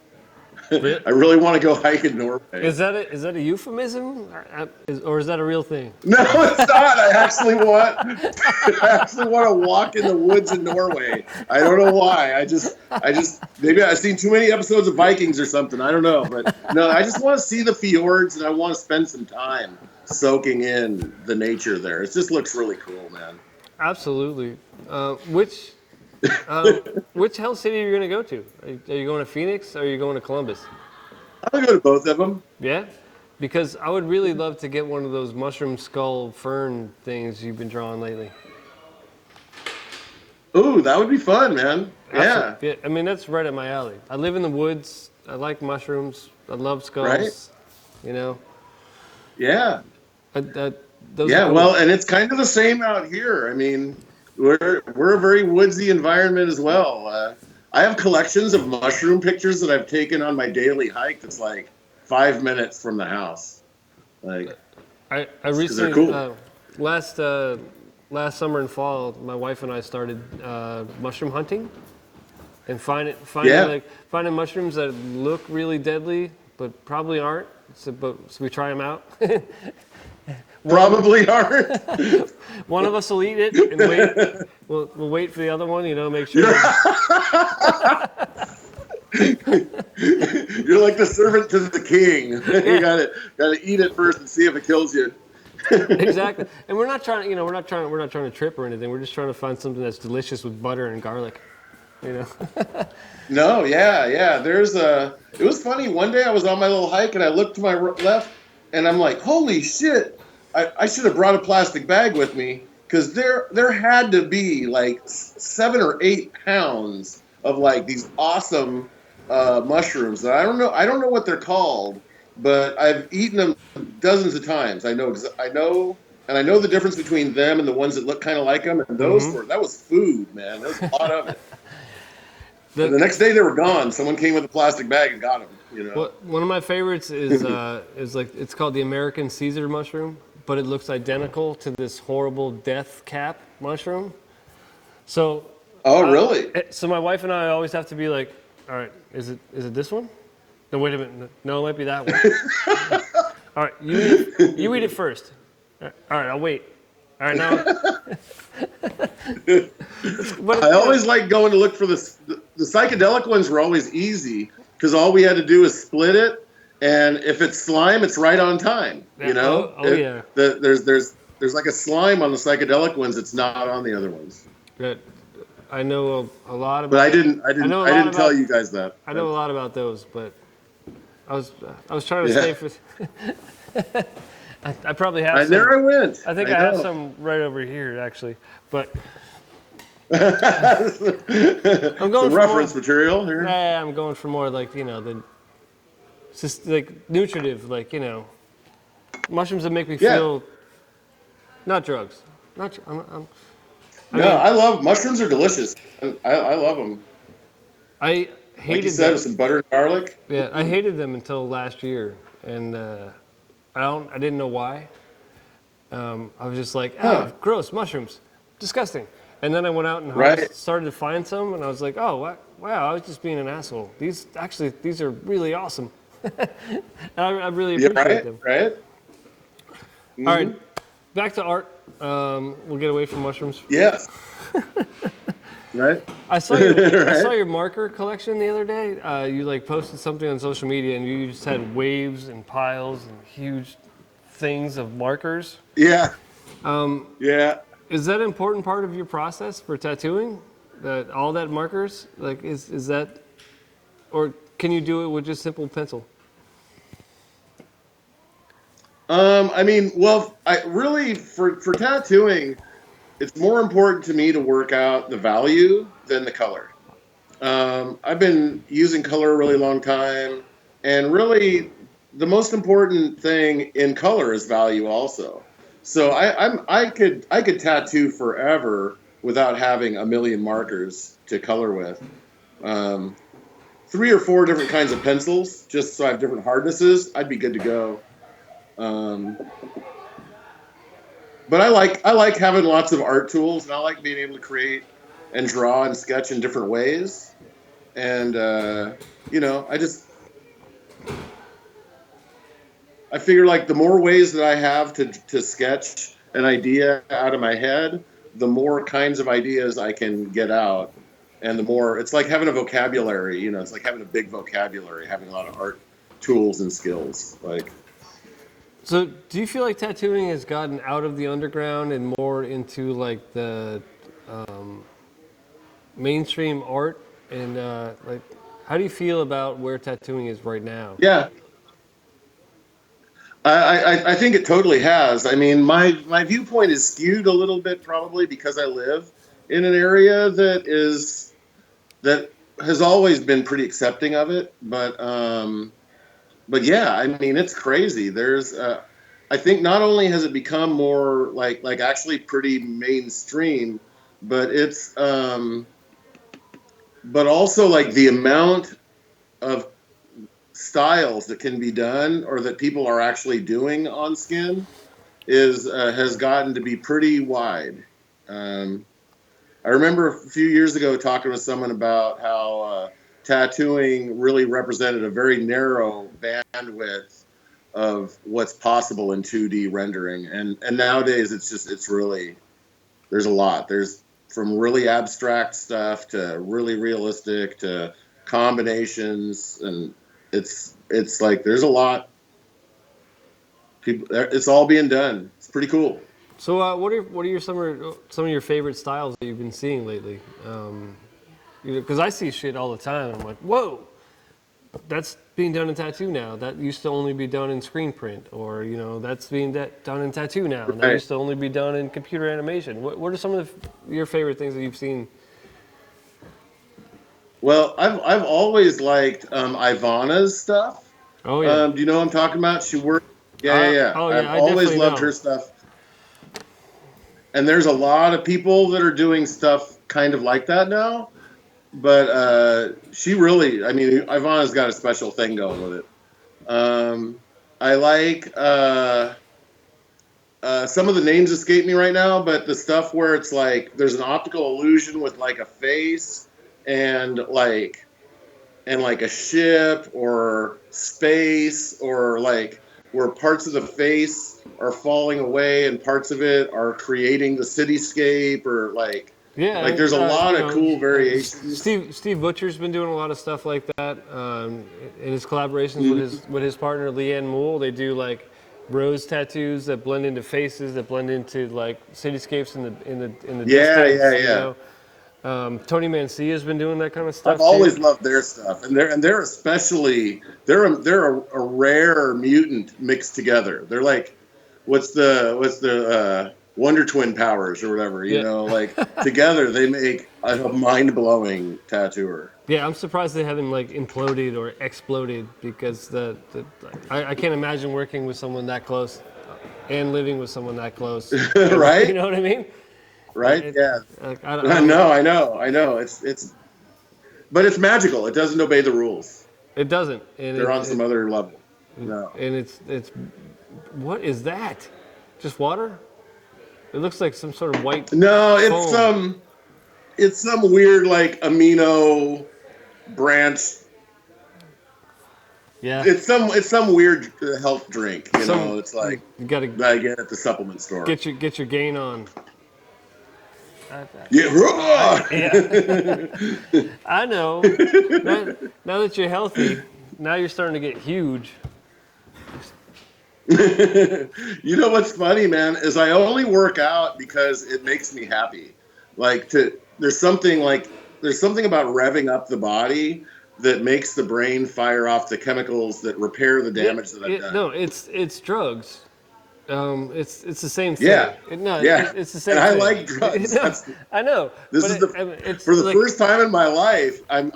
Really? I really want to go hike in Norway. Is that a euphemism, or is that a real thing? No, it's not. I actually want to walk in the woods in Norway. I don't know why. I just maybe I've seen too many episodes of Vikings or something. I don't know, but no, I just want to see the fjords and I want to spend some time soaking in the nature there. It just looks really cool, man. Absolutely. Which Hell City are you going to go to? Are you going to Phoenix or are you going to Columbus? I'm going to go to both of them. Yeah? Because I would really love to get one of those mushroom skull fern things you've been drawing lately. Ooh, that would be fun, man. Yeah. Yeah. I mean, that's right up my alley. I live in the woods. I like mushrooms. I love skulls. Right? Those Yeah. are cool. Well, and it's kind of the same out here. I mean, we're a very woodsy environment as well. I have collections of mushroom pictures that I've taken on my daily hike. That's 5 minutes from the house. I recently, cool. last summer and fall, my wife and I started mushroom hunting, and finding mushrooms that look really deadly but probably aren't. So we try them out. Probably aren't. One of us will eat it and wait. We'll wait for the other one, make sure. You're like the servant to the king. You gotta eat it first and see if it kills you. Exactly. And we're not trying to trip or anything. We're just trying to find something that's delicious with butter and garlic. No, yeah. It was funny. One day I was on my little hike and I looked to my left and I'm like, holy shit. I should have brought a plastic bag with me because there had to be 7 or 8 pounds of these awesome mushrooms that I don't know what they're called, but I've eaten them dozens of times. I know the difference between them and the ones that look kind of like them, and that was food, man. There was a lot of it. The next day they were gone. Someone came with a plastic bag and got them. Well, one of my favorites is it's called the American Caesar mushroom, but it looks identical to this horrible death cap mushroom. So. Oh, really? So my wife and I always have to be like, all right, is it this one? No, wait a minute. No, it might be that one. All right, you eat it first. All right, I'll wait. All right, now. I always like going to look for the psychedelic ones were always easy because all we had to do is split it, and if it's slime, it's right on time. Yeah. There's like a slime on the psychedelic ones. It's not on the other ones. Good. I know a lot about. But I didn't tell you guys that. I know a lot about those, but I was trying to stay for. I probably have. And there I went. I think I have some right over here, actually, but. I'm going for reference material here. Yeah, I'm going for more the just like nutritive, like, you know, mushrooms that make me Yeah. feel, not drugs. Not, I No, mean, I love mushrooms are delicious. I love them. I Like you hated said, them. with some butter and garlic. Yeah, I hated them until last year, and I didn't know why. I was just like, gross, mushrooms, disgusting. And then I went out and started to find some, and I was like, oh, wow, I was just being an asshole. These are really awesome. And I really appreciate them. Right? Mm-hmm. All right, back to art. We'll get away from mushrooms. Yes. Right. I saw your Right? I saw your marker collection the other day. You like posted something on social media, and you just had waves and piles and huge things of markers. Yeah. Yeah. Is that an important part of your process for tattooing? That all that markers, like, is that, or can you do it with just simple pencil? I mean, well, I really for tattooing, it's more important to me to work out the value than the color. I've been using color a really long time, and really, the most important thing in color is value also. So I could tattoo forever without having a million markers to color with. 3 or 4 different kinds of pencils, just so I have different hardnesses, I'd be good to go. But I like having lots of art tools, and I like being able to create and draw and sketch in different ways. And you know, I figure like the more ways that I have to sketch an idea out of my head, the more kinds of ideas I can get out, and the more it's like having a vocabulary. You know, it's like having a big vocabulary, having a lot of art tools and skills, like. So, do you feel like tattooing has gotten out of the underground and more into like the mainstream art? And like, how do you feel about where tattooing is right now? Yeah, I think it totally has. I mean, my viewpoint is skewed a little bit probably because I live in an area that has always been pretty accepting of it, but yeah, I mean, it's crazy. I think not only has it become more like actually pretty mainstream, but but also like the amount of styles that can be done or that people are actually doing on skin has gotten to be pretty wide. I remember a few years ago talking with someone about how tattooing really represented a very narrow bandwidth of what's possible in 2D rendering, and nowadays it's really, there's a lot. There's from really abstract stuff to really realistic to combinations, and it's like there's a lot. It's all being done. It's pretty cool. So, what are some of your favorite styles that you've been seeing lately? Because I see shit all the time, and I'm like, whoa, that's being done in tattoo now. That used to only be done in screen print, or you know, that's being done in tattoo now, and that used to only be done in computer animation. What are some of your favorite things that you've seen? Well, I've always liked Ivana's stuff. Oh yeah. Do you know what I'm talking about? She worked. Yeah. Oh yeah. I've always loved her stuff. And there's a lot of people that are doing stuff kind of like that now. But she really, I mean, Ivana's got a special thing going with it. I like some of the names escape me right now, but the stuff where it's like there's an optical illusion with like a face and like a ship or space, or like where parts of the face are falling away and parts of it are creating the cityscape, or like there's a lot of cool variations. Steve Butcher's been doing a lot of stuff like that in his collaborations with his partner Leanne Moole. They do like rose tattoos that blend into faces, that blend into like cityscapes in the distance. Yeah. You know? Tony Mancia's been doing that kind of stuff. I've always loved their stuff, and they're especially they're a rare mutant mixed together. They're like, what's the Wonder Twin powers or whatever, you know, like together they make a mind-blowing tattooer. Yeah, I'm surprised they haven't like imploded or exploded because I can't imagine working with someone that close and living with someone that close. Right? You know what I mean? Right? Yeah. Like, I I don't know. But it's magical. It doesn't obey the rules. It doesn't. And They're on some other level. No. And it's what is that? Just water? It looks like some sort of white. No, foam. it's some weird like amino branch. Yeah. It's some weird health drink. You know, it's like you gotta that I get at the supplement store. Get your gain on. Yeah. I know. Now that you're healthy, now you're starting to get huge. You know what's funny, man, is I only work out because it makes me happy. Like there's something about revving up the body that makes the brain fire off the chemicals that repair the damage that I've done. No, it's drugs. It's the same thing. Yeah. It's the same and thing. I like drugs. I know. This is for the first time in my life, I'm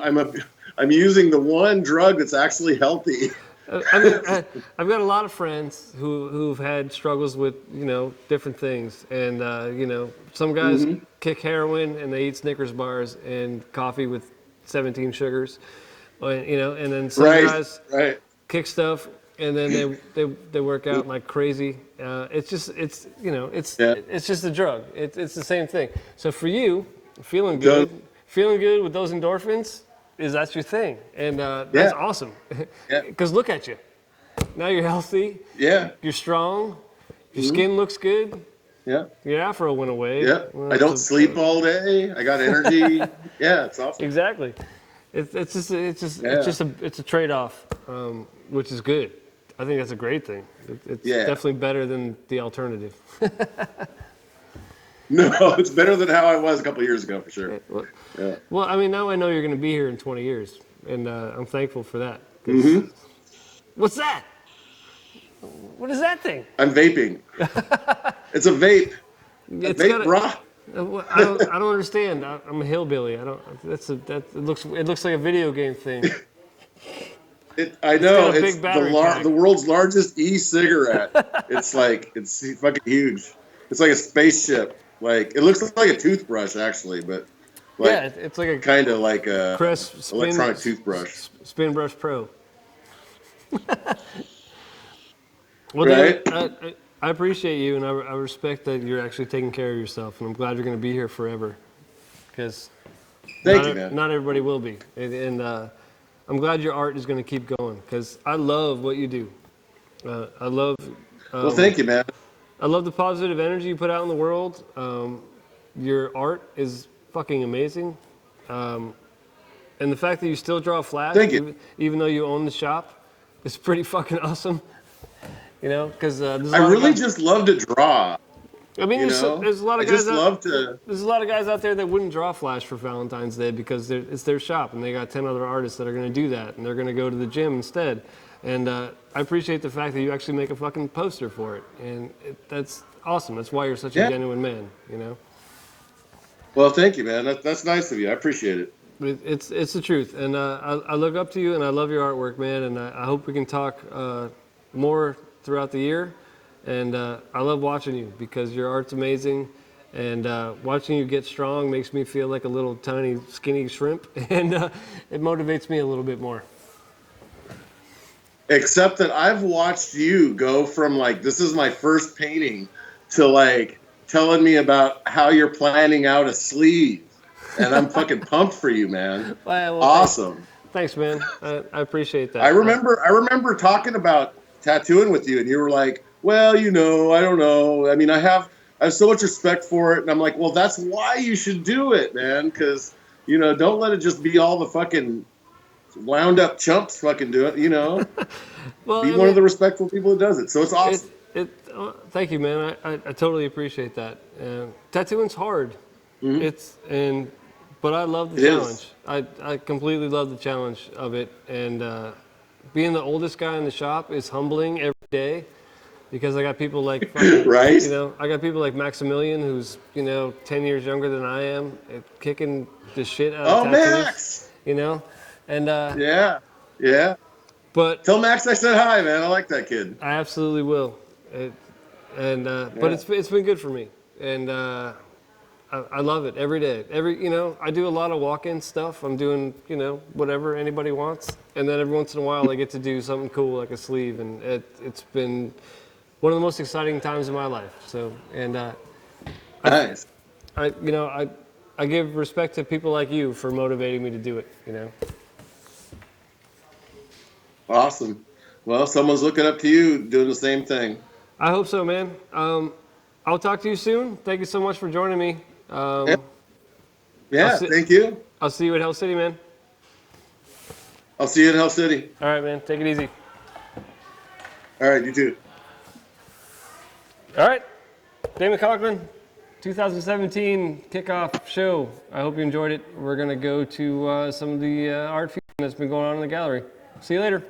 using the one drug that's actually healthy. I've got a lot of friends who've had struggles with different things, and some guys kick heroin and they eat Snickers bars and coffee with 17 sugars, and then some guys kick stuff and then they work out like crazy. It's just a drug. It's the same thing. So for you, feeling good with those endorphins. That's your thing, and that's awesome. Because look at you, now you're healthy. Yeah, you're strong. Your skin looks good. Yeah, your afro went away. Yeah, I don't sleep all day. I got energy. Yeah, it's awesome. Exactly. It's a trade-off, which is good. I think that's a great thing. It's definitely better than the alternative. No, it's better than how I was a couple of years ago, for sure. Well, I mean, now I know you're going to be here in 20 years, and I'm thankful for that. What's that? What is that thing? I'm vaping. It's a vape. Brah. I don't understand. I'm a hillbilly. It looks like a video game thing. I know. It's the world's largest e-cigarette. It's fucking huge. It's like a spaceship. Like it looks like a toothbrush actually, but it's like a kind of like a Crest electronic toothbrush. Spin Brush Pro. Well, right? David, I appreciate you, and I respect that you're actually taking care of yourself, and I'm glad you're going to be here forever. Because not everybody will be, and I'm glad your art is going to keep going. Because I love what you do. I love. Well, thank you, man. I love the positive energy you put out in the world. Your art is fucking amazing. And the fact that you still draw flash, even though you own the shop, is pretty fucking awesome. Because I really just love to draw. I mean, there's a lot of guys. There's a lot of guys out there that wouldn't draw flash for Valentine's Day because it's their shop and they got 10 other artists that are going to do that and they're going to go to the gym instead. And I appreciate the fact that you actually make a fucking poster for it, and that's awesome. That's why you're such a genuine man. Well, thank you, man. That's nice of you. I appreciate it. It's the truth, and I look up to you, and I love your artwork, man. And I hope we can talk more throughout the year. And I love watching you because your art's amazing, and watching you get strong makes me feel like a little tiny skinny shrimp, and it motivates me a little bit more. Except that I've watched you go from this is my first painting to telling me about how you're planning out a sleeve, and I'm fucking pumped for you, man. Well, awesome. Thanks, man. I appreciate that. I remember talking about tattooing with you, and you were like, well, I don't know. I mean, I have so much respect for it, and I'm like, well, that's why you should do it, man, because don't let it just be all the fucking wound up chumps fucking do it, Well, be one of the respectful people that does it. So it's awesome. Thank you, man. I totally appreciate that. Tattooing's hard. But I love the challenge. I completely love the challenge of it. And being the oldest guy in the shop is humbling every day because I got people like right. I got people like Maximilian, who's 10 years younger than I am, kicking the shit out of tattoos. Max! you know, and yeah. But tell Max I said hi, man. I like that kid. I absolutely will. But it's been good for me, and I love it every day. I do a lot of walk-in stuff. I'm doing whatever anybody wants, and then every once in a while I get to do something cool like a sleeve, and it's been one of the most exciting times in my life. So, and nice. I give respect to people like you for motivating me to do it. Awesome. Well, someone's looking up to you doing the same thing. I hope so, man. I'll talk to you soon. Thank you so much for joining me. Thank you. I'll see you at Hell City, man. I'll see you in Hell City. All right, man. Take it easy. All right, you too. All right. Damon Conlin, 2017 kickoff show. I hope you enjoyed it. We're going to go to some of the art fusion that's been going on in the gallery. See you later.